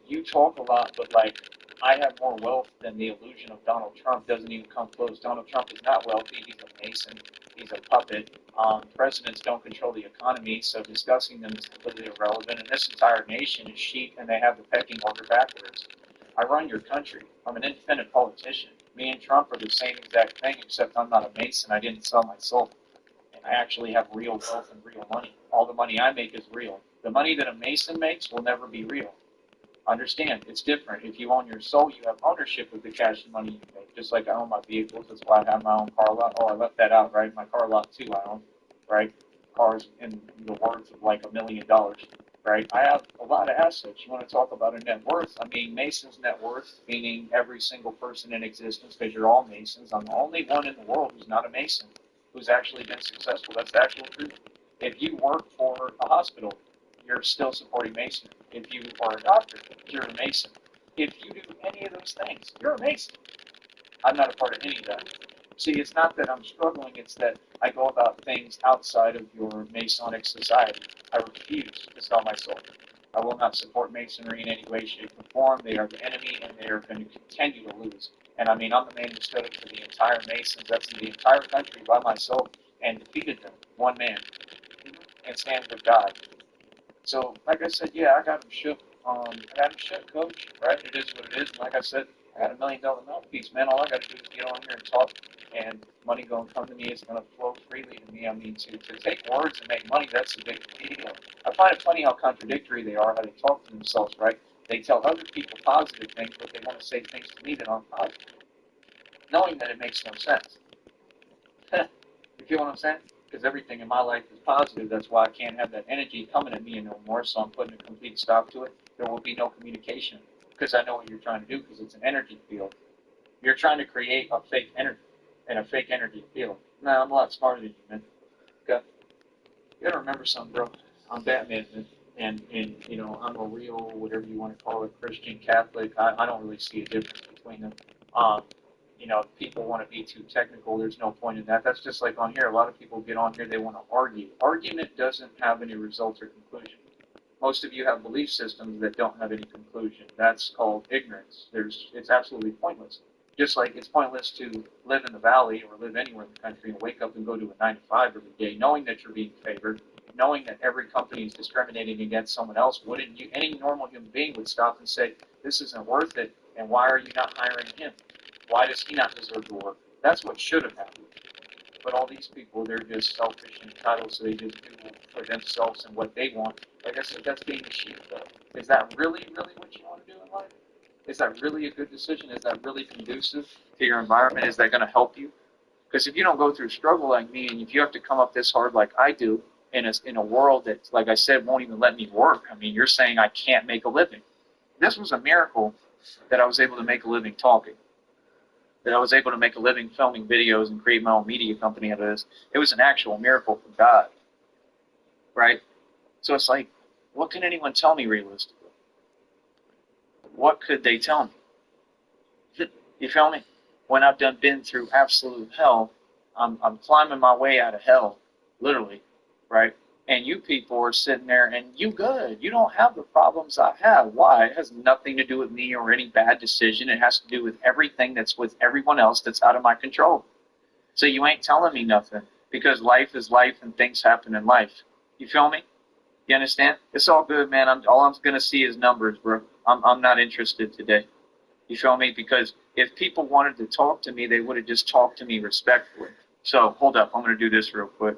you talk a lot, but I have more wealth than the illusion of Donald Trump doesn't even come close. Donald Trump is not wealthy. He's a mason. He's a puppet. Presidents don't control the economy, so discussing them is completely irrelevant. And this entire nation is sheep, and they have the pecking order backwards. I run your country. I'm an independent politician. Me and Trump are the same exact thing, except I'm not a mason. I didn't sell my soul. And I actually have real wealth and real money. All the money I make is real. The money that a mason makes will never be real. Understand, it's different. If you own your soul, you have ownership of the cash and money you make. Just like I own my vehicles, that's why I have my own car lot. Oh, I left that out, right? My car lot too, I own, right? Cars in the worth of $1 million, right? I have a lot of assets. You want to talk about a net worth? I mean, Mason's net worth, meaning every single person in existence, because you're all Masons. I'm the only one in the world who's not a Mason, who's actually been successful. That's the actual truth. If you work for a hospital, you're still supporting Masonry. If you are a doctor, you're a Mason. If you do any of those things, you're a Mason. I'm not a part of any of that. See, it's not that I'm struggling, it's that I go about things outside of your Masonic society. I refuse to sell my soul. I will not support Masonry in any way, shape, or form. They are the enemy, and they are going to continue to lose. And I mean, I'm the man who stood up for the entire Masons, that's in the entire country by myself, and defeated them, one man, and stand with God. So, like I said, yeah, I got him shook. I got him shook, coach, right? It is what it is. And like I said, I got $1 million mouthpiece, man. All I got to do is get on here and talk, and money going to come to me. It's going to flow freely to me. I mean, to take words and make money, that's a big deal. I find it funny how contradictory they are, how they talk to themselves, right? They tell other people positive things, but they want to say things to me that aren't positive, knowing that it makes no sense. You feel what I'm saying? because everything in my life is positive. That's why I can't have that energy coming at me no more. So I'm putting a complete stop to it. There will be no communication because I know what you're trying to do because it's an energy field. You're trying to create a fake energy and a fake energy field. No, I'm a lot smarter than you, man. Okay? You gotta remember something, bro. I'm Batman, man. And you know, I'm a real, whatever you want to call it, Christian, Catholic. I don't really see a difference between them. You know, if people want to be too technical, there's no point in that. That's just like on here. A lot of people get on here, they want to argue. Argument doesn't have any results or conclusion. Most of you have belief systems that don't have any conclusion. That's called ignorance. It's absolutely pointless. Just like it's pointless to live in the valley or live anywhere in the country and wake up and go to a 9 to 5 every day, knowing that you're being favored, knowing that every company is discriminating against someone else. Wouldn't you? Any normal human being would stop and say, "This isn't worth it," and why are you not hiring him? Why does he not deserve to work? That's what should have happened. But all these people, they're just selfish and entitled, so they just do for themselves and what they want. Like I said, that's being a sheepdog. Is that really, really what you want to do in life? Is that really a good decision? Is that really conducive to your environment? Is that going to help you? Because if you don't go through struggle like me, and if you have to come up this hard like I do, in a world that, like I said, won't even let me work. I mean, you're saying I can't make a living. This was a miracle that I was able to make a living talking. That I was able to make a living filming videos and create my own media company out of this. It was an actual miracle from God, right? So it's like, what can anyone tell me realistically? What could they tell me? You feel me? When I've been through absolute hell, I'm climbing my way out of hell, literally, right? And you people are sitting there and you good. You don't have the problems I have. Why? It has nothing to do with me or any bad decision. It has to do with everything that's with everyone else that's out of my control. So you ain't telling me nothing because life is life and things happen in life. You feel me? You understand? It's all good, man. All I'm going to see is numbers, bro. I'm not interested today. You feel me? Because if people wanted to talk to me, they would have just talked to me respectfully. So hold up. I'm going to do this real quick.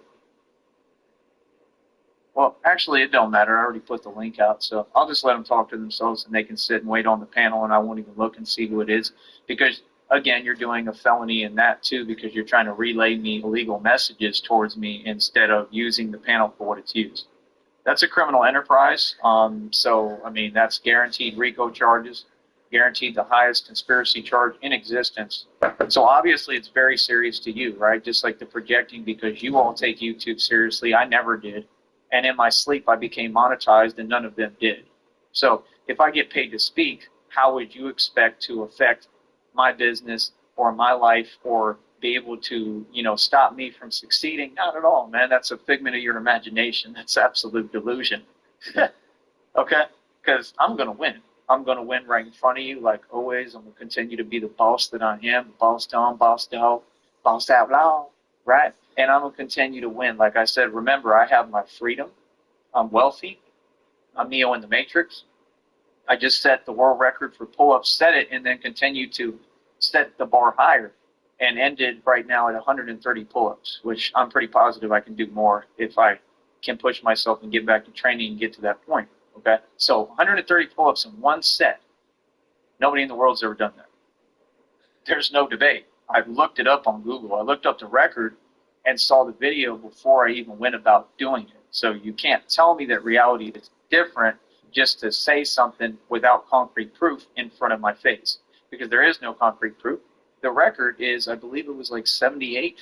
Well, actually, it don't matter. I already put the link out, so I'll just let them talk to themselves, and they can sit and wait on the panel, and I won't even look and see who it is. Because, again, you're doing a felony in that, too, because you're trying to relay me illegal messages towards me instead of using the panel for what it's used. That's a criminal enterprise, so, I mean, that's guaranteed RICO charges, guaranteed the highest conspiracy charge in existence. So, obviously, it's very serious to you, right? Just like the projecting, because you all take YouTube seriously. I never did. And in my sleep, I became monetized, and none of them did. So if I get paid to speak, how would you expect to affect my business or my life or be able to, stop me from succeeding? Not at all, man. That's a figment of your imagination. That's absolute delusion. Okay? Because I'm going to win. I'm going to win right in front of you like always. I'm going to continue to be the boss that I am. Boss down, boss down, boss out loud, right? And I'm going to continue to win. Like I said, remember, I have my freedom. I'm wealthy. I'm Neo in the Matrix. I just set the world record for pull-ups, set it, and then continue to set the bar higher and ended right now at 130 pull-ups, which I'm pretty positive I can do more if I can push myself and get back to training and get to that point. Okay? So 130 pull-ups in one set. Nobody in the world's ever done that. There's no debate. I've looked it up on Google. I looked up the record and saw the video before I even went about doing it. So you can't tell me that reality is different just to say something without concrete proof in front of my face, because there is no concrete proof. The record is, I believe it was like 78,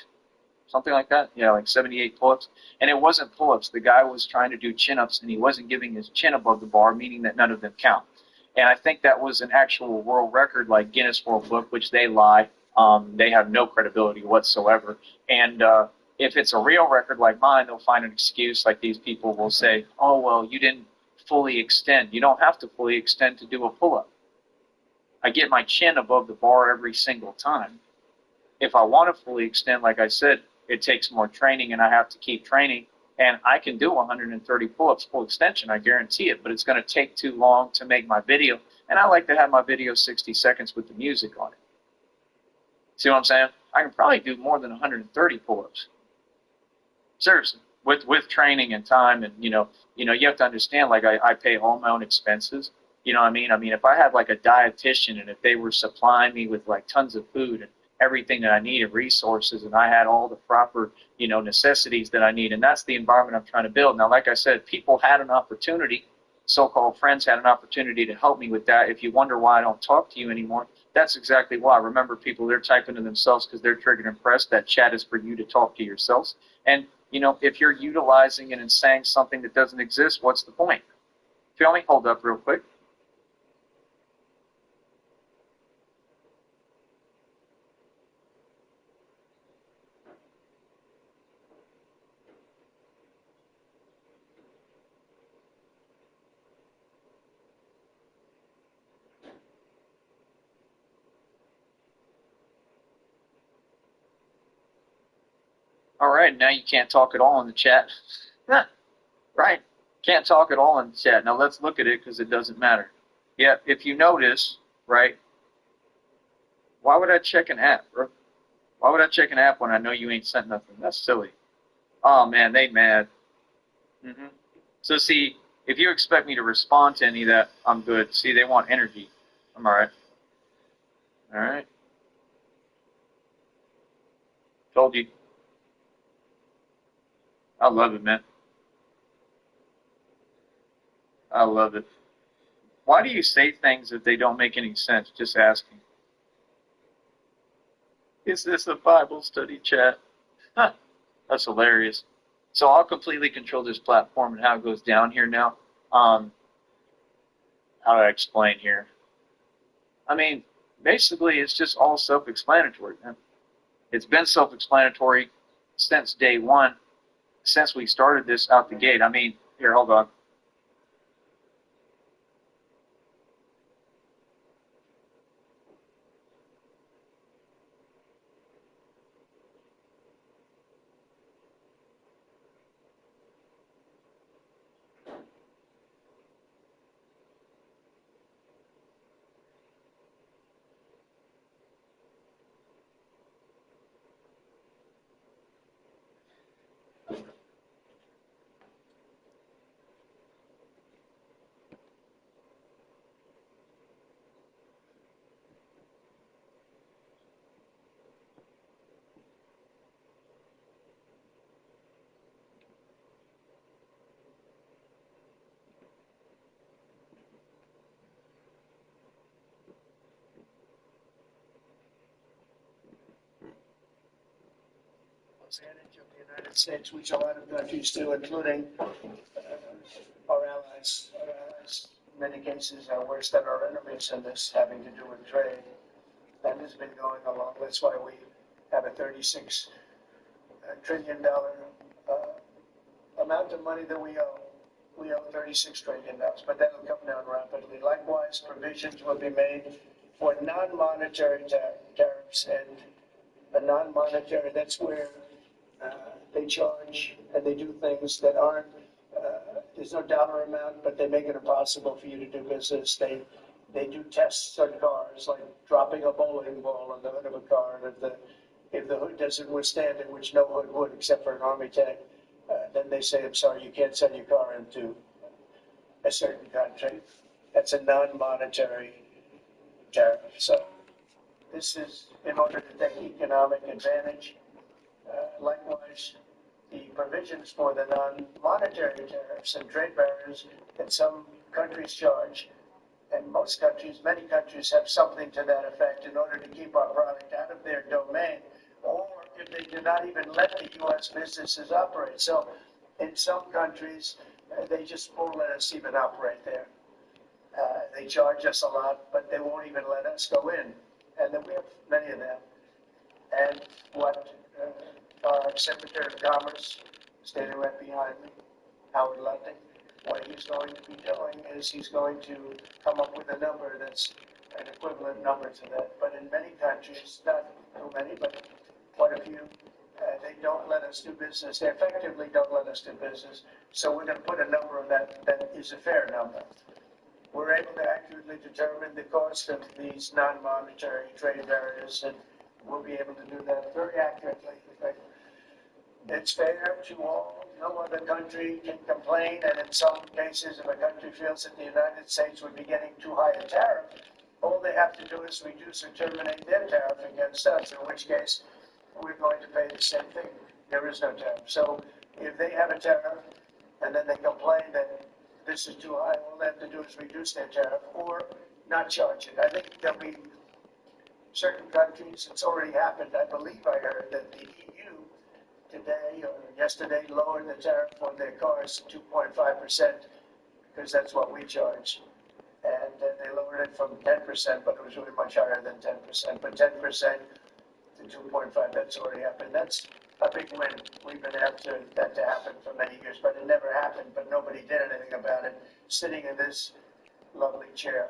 something like that. Yeah, like 78 pull-ups. And it wasn't pull-ups. The guy was trying to do chin-ups, and he wasn't giving his chin above the bar, meaning that none of them count. And I think that was an actual world record like Guinness World Book, which they lie. They have no credibility whatsoever. And if it's a real record like mine, they'll find an excuse. Like these people will say, oh, well, you didn't fully extend. You don't have to fully extend to do a pull-up. I get my chin above the bar every single time. If I want to fully extend, like I said, it takes more training, and I have to keep training. And I can do 130 pull-ups full extension, I guarantee it, but it's going to take too long to make my video. And I like to have my video 60 seconds with the music on it. See what I'm saying? I can probably do more than 130 pull-ups. Seriously, with training and time, and you have to understand. Like I pay all my own expenses. You know what I mean? I mean, if I had like a dietitian, and if they were supplying me with like tons of food and everything that I needed, resources, and I had all the proper necessities that I need. And that's the environment I'm trying to build. Now, like I said, people had an opportunity, so-called friends had an opportunity to help me with that. If you wonder why I don't talk to you anymore, that's exactly why. Remember, people, they're typing to themselves because they're triggered and impressed. That chat is for you to talk to yourselves. And, if you're utilizing it and saying something that doesn't exist, what's the point? Feel me? Hold up real quick. All right, now you can't talk at all in the chat. Right. Can't talk at all in the chat. Now let's look at it because it doesn't matter. Yeah, if you notice, right, why would I check an app, bro? Why would I check an app when I know you ain't sent nothing? That's silly. Oh, man, they mad. So, see, if you expect me to respond to any of that, I'm good. See, they want energy. I'm all right. All right. Told you. I love it, man. I love it. Why do you say things if they don't make any sense? Just asking. Is this a Bible study chat? Huh. That's hilarious. So I'll completely control this platform and how it goes down here now. How do I explain here? I mean, basically, it's just all self-explanatory, man. It's been self-explanatory since day one, since we started this out the gate. I mean, here, hold on. Advantage of the United States, which a lot of countries do, including our allies. Our allies, in many cases, are worse than our enemies in this, having to do with trade. That has been going along. That's why we have a $36 trillion amount of money that we owe. We owe $36 trillion, but that'll come down rapidly. Likewise, provisions will be made for non-monetary tariffs, and a non-monetary, that's where they charge and they do things that aren't, there's no dollar amount, but they make it impossible for you to do business. They do tests on cars, like dropping a bowling ball on the hood of a car, and if the hood doesn't withstand it, which no hood would except for an army tank, then they say, I'm sorry, you can't send your car into a certain country. That's a non-monetary tariff. So this is in order to take economic advantage. Likewise, the provisions for the non-monetary tariffs and trade barriers that some countries charge, and most countries, many countries have something to that effect in order to keep our product out of their domain, or if they do not even let the U.S. businesses operate. So in some countries, they just won't let us even operate there. They charge us a lot, but they won't even let us go in. And then we have many of them. And what our Secretary of Commerce, standing right behind me, Howard Lutnick, what he's going to be doing is he's going to come up with a number that's an equivalent number to that. But in many countries, not too many, but quite a few, they don't let us do business. They effectively don't let us do business. So we're going to put a number on that that is a fair number. We're able to accurately determine the cost of these non-monetary trade barriers, and we'll be able to do that very accurately. It's fair to all. No other country can complain, and in some cases, if a country feels that the United States would be getting too high a tariff, all they have to do is reduce or terminate their tariff against us, in which case we're going to pay the same thing. There is no tariff. So if they have a tariff and then they complain that this is too high, all they have to do is reduce their tariff or not charge it. I think there'll be certain countries, it's already happened. I believe I heard that the EU today or yesterday lowered the tariff on their cars to 2.5% because that's what we charge. And then they lowered it from 10%, but it was really much higher than 10%. But 10% to 2.5, that's already happened. That's a big win. We've been after that to happen for many years, but it never happened. But nobody did anything about it, sitting in this lovely chair.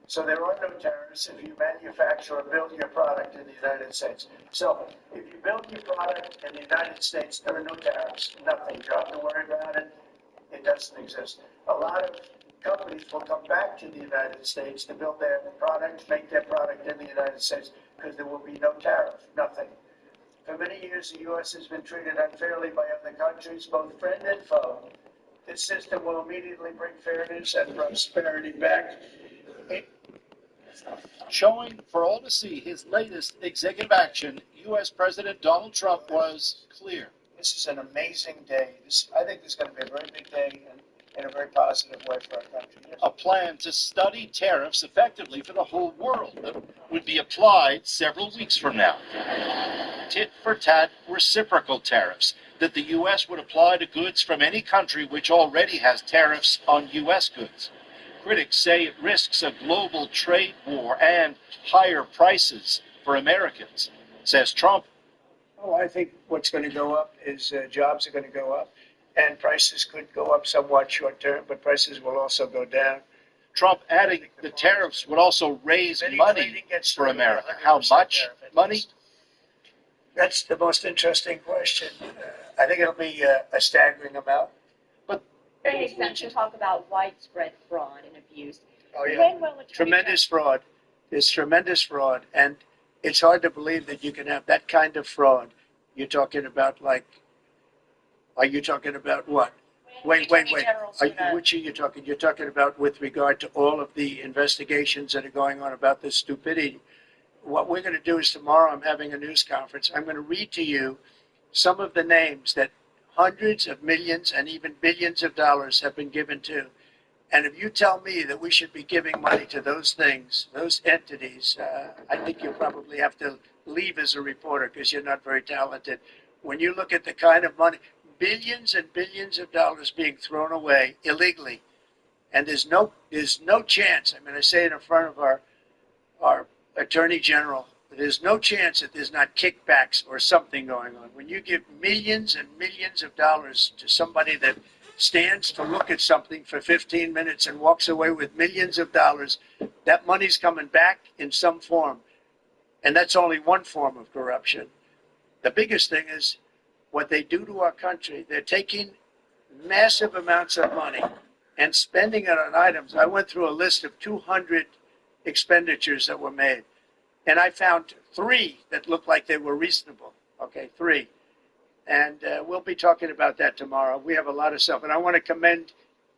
So there are no tariffs if you manufacture or build your product in the United States. So if you build your product in the United States, there are no tariffs, nothing. You don't have to worry about it. It doesn't exist. A lot of companies will come back to the United States to build their product, make their product in the United States, because there will be no tariff, nothing. For many years, the U.S. has been treated unfairly by other countries, both friend and foe. This system will immediately bring fairness and prosperity back. Showing for all to see his latest executive action, U.S. President Donald Trump was clear. This is an amazing day. I think this is going to be a very big day and in a very positive way for our country. A plan to study tariffs effectively for the whole world that would be applied several weeks from now. Tit-for-tat reciprocal tariffs that the U.S. would apply to goods from any country which already has tariffs on U.S. goods. Critics say it risks a global trade war and higher prices for Americans. Says Trump. Oh, I think what's going to go up is jobs are going to go up, and prices could go up somewhat short term, but prices will also go down. Trump adding the tariffs would also raise money for America. How much money? That's the most interesting question. I think it'll be a staggering amount. An exemption talk about widespread fraud and abuse. Oh, yeah. Tremendous fraud. There's tremendous fraud. And it's hard to believe that you can have that kind of fraud. You're talking about are you talking about what? Wait. Which are you talking? You're talking about with regard to all of the investigations that are going on about this stupidity. What we're going to do is tomorrow I'm having a news conference. I'm going to read to you some of the names that hundreds of millions and even billions of dollars have been given to. And if you tell me that we should be giving money to those things, those entities, I think you'll probably have to leave as a reporter because you're not very talented. When you look at the kind of money, billions and billions of dollars being thrown away illegally, and there's no chance. I mean, I say it in front of our Attorney General. There's no chance that there's not kickbacks or something going on. When you give millions and millions of dollars to somebody that stands to look at something for 15 minutes and walks away with millions of dollars, that money's coming back in some form. And that's only one form of corruption. The biggest thing is what they do to our country. They're taking massive amounts of money and spending it on items. I went through a list of 200 expenditures that were made. And I found 3 that looked like they were reasonable. Okay, 3. And we'll be talking about that tomorrow. We have a lot of stuff. And I want to commend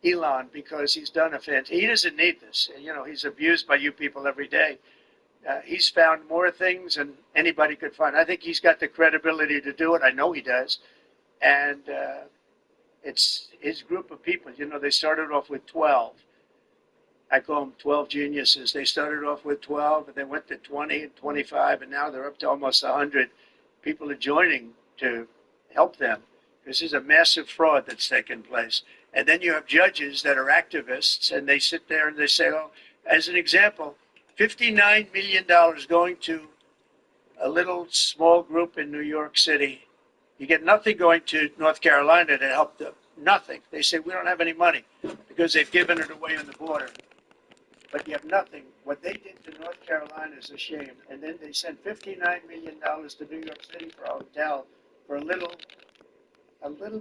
Elon because he's done a fantastic. He doesn't need this. You know, he's abused by you people every day. He's found more things than anybody could find. I think he's got the credibility to do it. I know he does. And it's his group of people. You know, they started off with 12. I call them 12 geniuses. They started off with 12, and they went to 20 and 25, and now they're up to almost 100. People are joining to help them. This is a massive fraud that's taken place. And then you have judges that are activists, and they sit there and they say, oh, as an example, $59 million going to a little small group in New York City. You get nothing going to North Carolina to help them. Nothing. They say, we don't have any money because they've given it away on the border. But you have nothing. What they did to North Carolina is a shame. And then they sent $59 million to New York City for a hotel for a little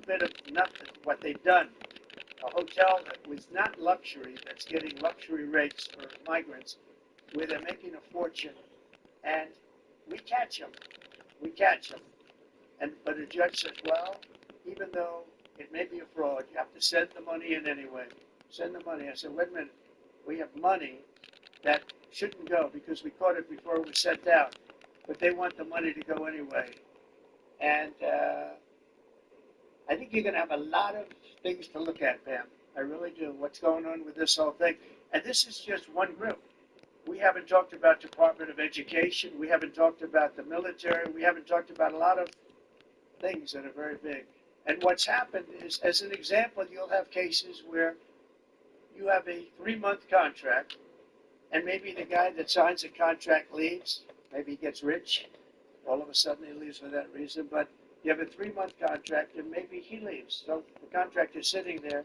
bit of nothing. What they've done, a hotel that was not luxury, that's getting luxury rates for migrants, where they're making a fortune. And we catch them. But a judge said, well, even though it may be a fraud, you have to send the money in anyway. Send the money. I said, wait a minute. We have money that shouldn't go because we caught it before it was sent out. But they want the money to go anyway. And I think you're going to have a lot of things to look at, Pam. I really do. What's going on with this whole thing? And this is just one group. We haven't talked about Department of Education. We haven't talked about the military. We haven't talked about a lot of things that are very big. And what's happened is, as an example, you'll have cases where you have a 3-month contract, and maybe the guy that signs the contract leaves. Maybe he gets rich. All of a sudden he leaves for that reason. But you have a 3-month contract, and maybe he leaves. So the contract is sitting there,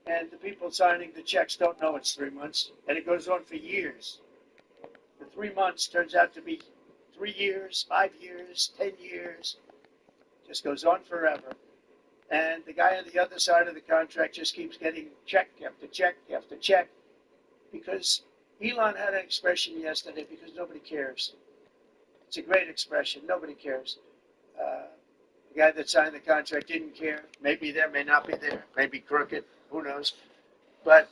and the people signing the checks don't know it's 3 months, and it goes on for years. The 3 months turns out to be 3 years, 5 years, 10 years. Just goes on forever. And the guy on the other side of the contract just keeps getting check after check after check, because Elon had an expression yesterday, because nobody cares. It's a great expression. Nobody cares. The guy that signed the contract didn't care. Maybe there, may not be there. Maybe crooked. Who knows? But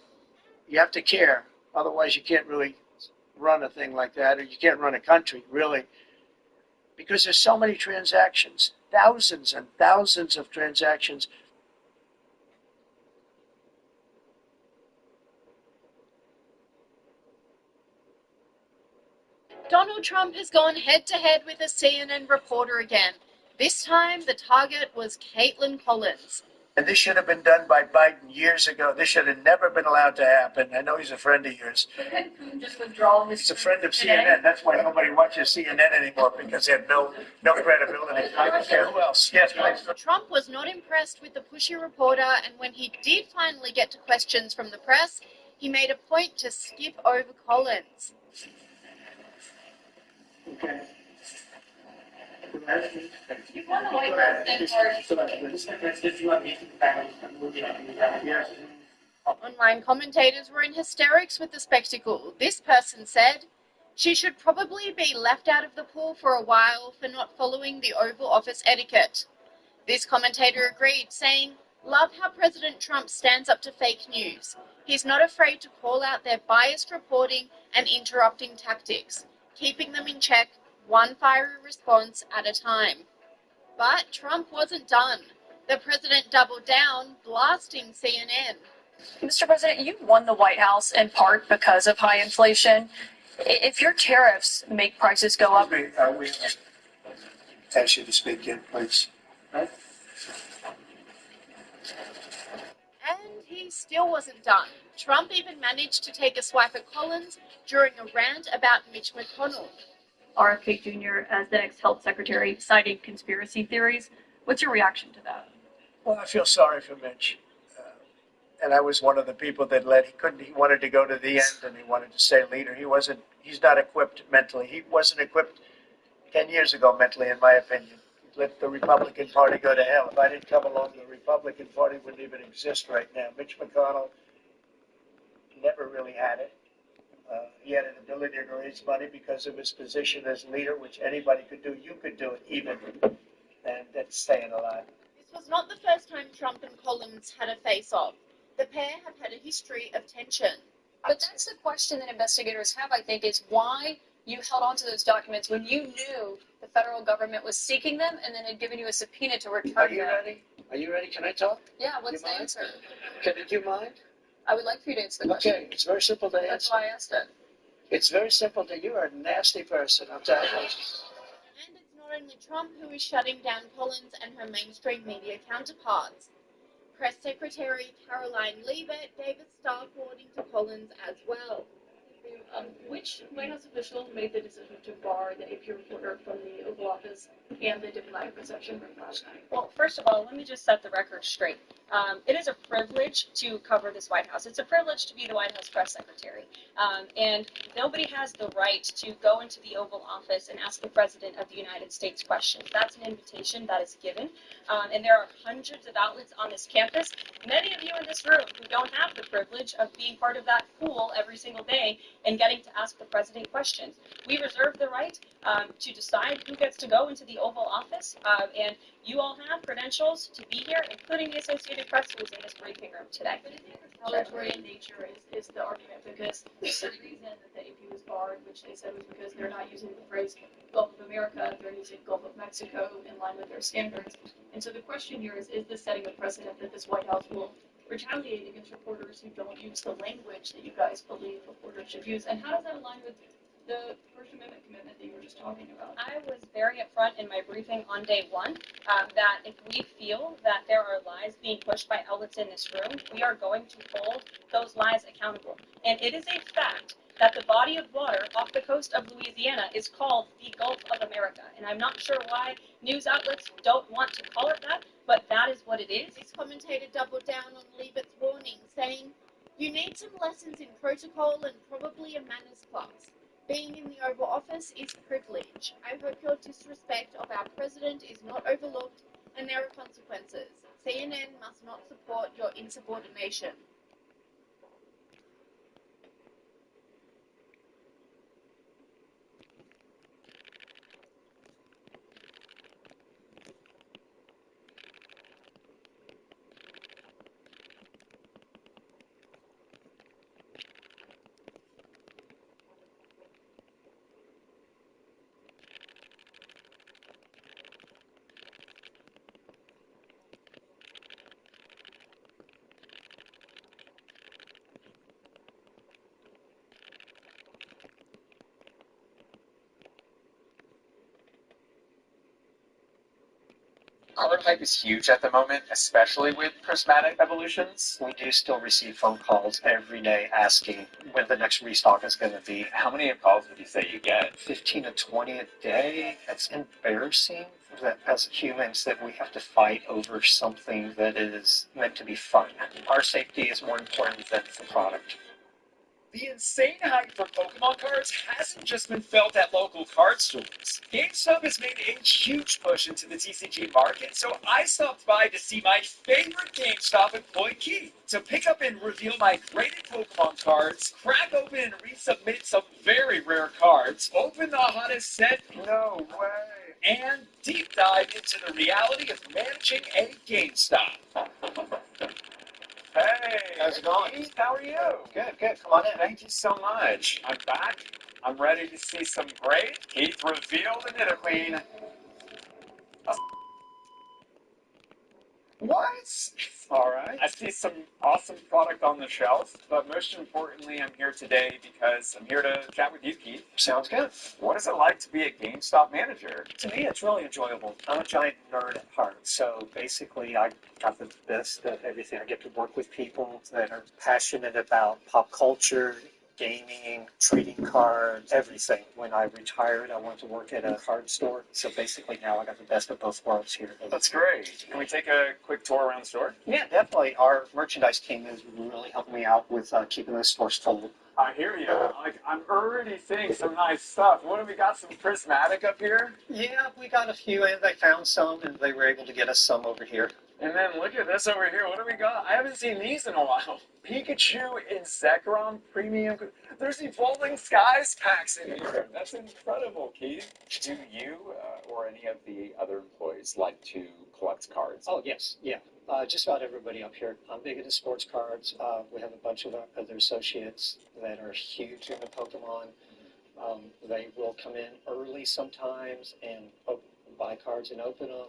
you have to care. Otherwise, you can't really run a thing like that, or you can't run a country, really. Because there's so many transactions. Thousands and thousands of transactions. Donald Trump has gone head-to-head with a CNN reporter again. This time, the target was Caitlin Collins. And this should have been done by Biden years ago. This should have never been allowed to happen. I know he's a friend of yours. But couldn't Putin just withdraw his... He's a friend of CNN. That's why nobody watches CNN anymore, because they have no credibility. Okay, who else? Yes, please. Trump was not impressed with the pushy reporter, and when he did finally get to questions from the press, he made a point to skip over Collins. Okay. You won the White House and Yes. Online commentators were in hysterics with the spectacle. This person said, "She should probably be left out of the pool for a while for not following the Oval Office etiquette." This commentator agreed, saying, "Love how President Trump stands up to fake news. He's not afraid to call out their biased reporting and interrupting tactics, keeping them in check, one fiery response at a time." But Trump wasn't done. The president doubled down, blasting CNN. Mr. President, you won the White House in part because of high inflation. If your tariffs make prices go up... We ask you to speak in, please. And he still wasn't done. Trump even managed to take a swipe at Collins during a rant about Mitch McConnell. RFK Jr. as the next health secretary, citing conspiracy theories. What's your reaction to that? Well, I feel sorry for Mitch. And I was one of the people that he wanted to go to the end, and he wanted to stay leader. He's not equipped mentally. He wasn't equipped 10 years ago mentally, in my opinion. He let the Republican Party go to hell. If I didn't come along, the Republican Party wouldn't even exist right now. Mitch McConnell never really had it. He had an ability to raise money because of his position as leader, which anybody could do. You could do it, even. And that's saying a lot. This was not the first time Trump and Collins had a face-off. The pair have had a history of tension. But that's the question that investigators have, I think, is why you held on to those documents when you knew the federal government was seeking them and then had given you a subpoena to return them. Are you ready? Are you ready? Can I talk? Yeah, what's the answer? Do you mind? I would like for you to answer the question. Okay, it's very simple to answer. That's why I asked it. It's very simple. You are a nasty person, I'll tell you. And it's not only Trump who is shutting down Collins and her mainstream media counterparts. Press Secretary Caroline Liebert gave a staff warning to Collins as well. Which White House official made the decision to bar the AP reporter from the Oval Office and the diplomatic reception room last night? Well, first of all, let me just set the record straight. It is a privilege to cover this White House. It's a privilege to be the White House press secretary. And nobody has the right to go into the Oval Office and ask the President of the United States questions. That's an invitation that is given. And there are hundreds of outlets on this campus, many of you in this room who don't have the privilege of being part of that pool every single day and getting to ask the President questions. We reserve the right to decide who gets to go into the Oval Office, and you all have credentials to be here, including the Associated Press, who is in this briefing room today. But I think retaliatory in nature is the argument, because the reason that the AP was barred which they said was because they're not using the phrase Gulf of America, they're using Gulf of Mexico in line with their standards. And so the question here is this setting a precedent that this White House will retaliate against reporters who don't use the language that you guys believe reporters should use? And how does that align with the First Amendment commitment that you were just talking about? I was very upfront in my briefing on day one that if we feel that there are lies being pushed by outlets in this room, we are going to hold those lies accountable. And it is a fact that the body of water off the coast of Louisiana is called the Gulf of America. And I'm not sure why news outlets don't want to call it that, but that is what it is. This commentator doubled down on Liebert's warning, saying, "You need some lessons in protocol and probably a manners class. Being in the Oval Office is privilege. I hope your disrespect of our president is not overlooked and there are consequences. CNN must not support your insubordination." Card hype is huge at the moment, especially with prismatic evolutions. We do still receive phone calls every day asking when the next restock is going to be. How many calls would you say you get? 15 to 20 a day. It's embarrassing that as humans that we have to fight over something that is meant to be fun. Our safety is more important than the product. The insane hype for Pokemon cards hasn't just been felt at local card stores. GameStop has made a huge push into the TCG market, so I stopped by to see my favorite GameStop employee, Keith, to pick up and reveal my graded Pokemon cards, crack open and resubmit some very rare cards, open the hottest set, no way, and deep dive into the reality of managing a GameStop. Hey, how's it going? Keith, how are you? Good, good. Come on in. Thank you so much. I'm back. I'm ready to see some great Keith reveal the Nidoqueen. What? All right. I see some awesome product on the shelf, but most importantly, I'm here today because I'm here to chat with you, Keith. Sounds good. What is it like to be a GameStop manager? To me, it's really enjoyable. I'm a giant nerd at heart, so basically I got the best of everything. I get to work with people that are passionate about pop culture, gaming, trading cards, everything. When I retired, I went to work at a card store. So basically now I got the best of both worlds here. That's great. Can we take a quick tour around the store? Yeah, definitely. Our merchandise team is really helping me out with keeping the stores full. I hear you. I'm already seeing some nice stuff. What have we got? Some prismatic up here? Yeah, we got a few in. They found some, and they were able to get us some over here. And then look at this over here. What do we got? I haven't seen these in a while. Pikachu and Zekrom Premium. There's Evolving Skies packs in here. That's incredible, Keith. Do you or any of the other employees like to collect cards? Oh, yes. Yeah. Just about everybody up here. I'm big into sports cards. We have a bunch of other associates that are huge into Pokemon. They will come in early sometimes and buy cards and open them.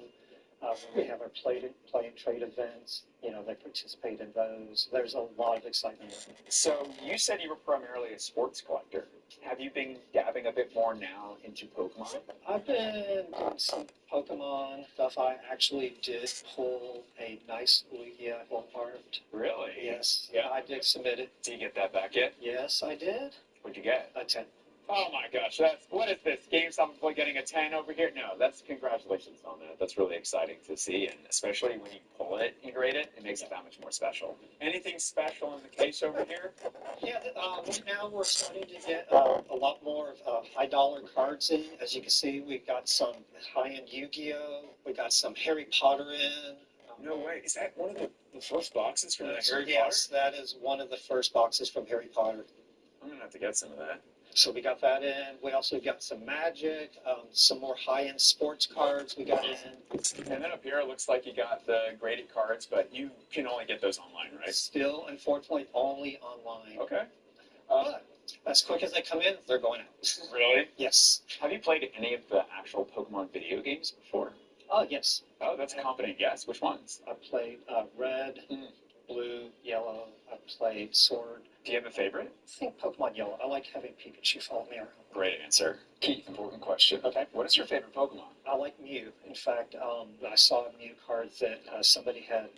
When we have our play and trade events, they participate in those. There's a lot of excitement. So you said you were primarily a sports collector. Have you been dabbing a bit more now into Pokemon? I've been doing some Pokemon stuff. I actually did pull a nice Lugia full art. Really? Yes. Yeah. I did submit it. Did you get that back yet? Yes, I did. What'd you get? A 10. Oh my gosh, what is this? GameStop employee getting a 10 over here? No, congratulations on that. That's really exciting to see, and especially when you pull it and grade it, it makes it that much more special. Anything special in the case over here? Yeah, right now we're starting to get a lot more of high dollar cards in. As you can see, we've got some high-end Yu-Gi-Oh! We got some Harry Potter in. No way. Is that one of the first boxes from Harry Potter? Yes, that is one of the first boxes from Harry Potter. I'm going to have to get some of that. So we got that in. We also got some Magic, some more high-end sports cards we got in. And then up here, it looks like you got the graded cards, but you can only get those online, right? Still, unfortunately, only online. Okay. But As quick as they come in, they're going out. Really? Yes. Have you played any of the actual Pokemon video games before? Oh, yes. Oh, that's a confident guess. Which ones? I played Red, Blue, Yellow. I played Sword. Do you have a favorite? I think Pokemon Yellow. I like having Pikachu follow me around. Great answer. Key, important question. Okay. What is your favorite Pokemon? I like Mew. In fact, I saw a Mew card that somebody had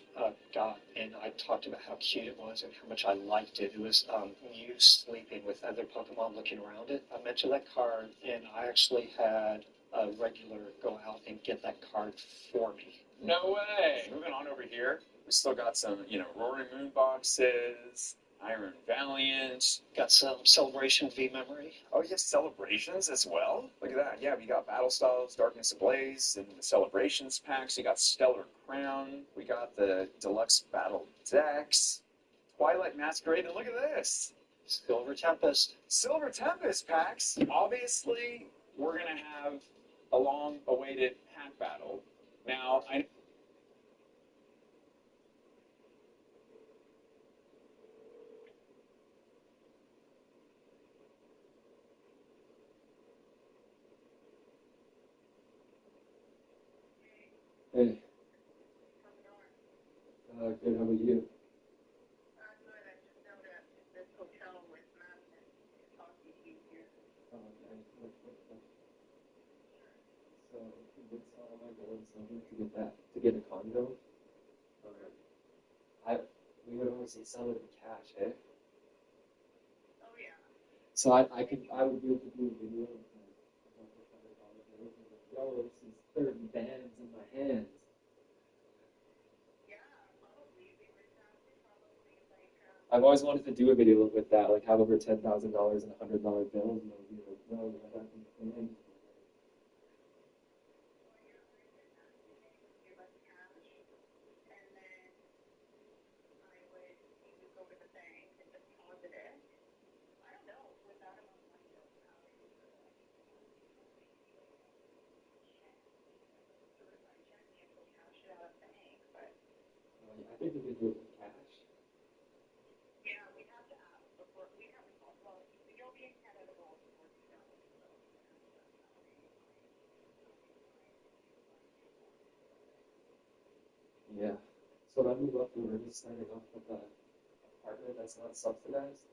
got, and I talked about how cute it was and how much I liked it. It was Mew sleeping with other Pokemon looking around it. I mentioned that card, and I actually had a regular go out and get that card for me. No way. Moving on over here, we still got some, Roaring Moon boxes, Iron Valiant. Got some Celebration V memory. Oh, you have celebrations as well? Look at that. Yeah, we got Battle Styles, Darkness Ablaze, and the Celebrations packs. We got Stellar Crown. We got the Deluxe Battle Decks, Twilight Masquerade, and look at this. Silver Tempest. Silver Tempest packs. Obviously, we're going to have a long-awaited pack battle. Now, Hey. Good, how about you? So, what's all my goals to get a condo? We would obviously sell it in cash, eh? Oh yeah. So I would be able to do a video of yo, this is 30 bands in my hands. I've always wanted to do a video with that, like have over $10,000 in $100 bills, and I'll be like, no, I got these bands. I think we could do it with cash. Yeah. So when I move up, we're just starting off with an apartment that's not subsidized.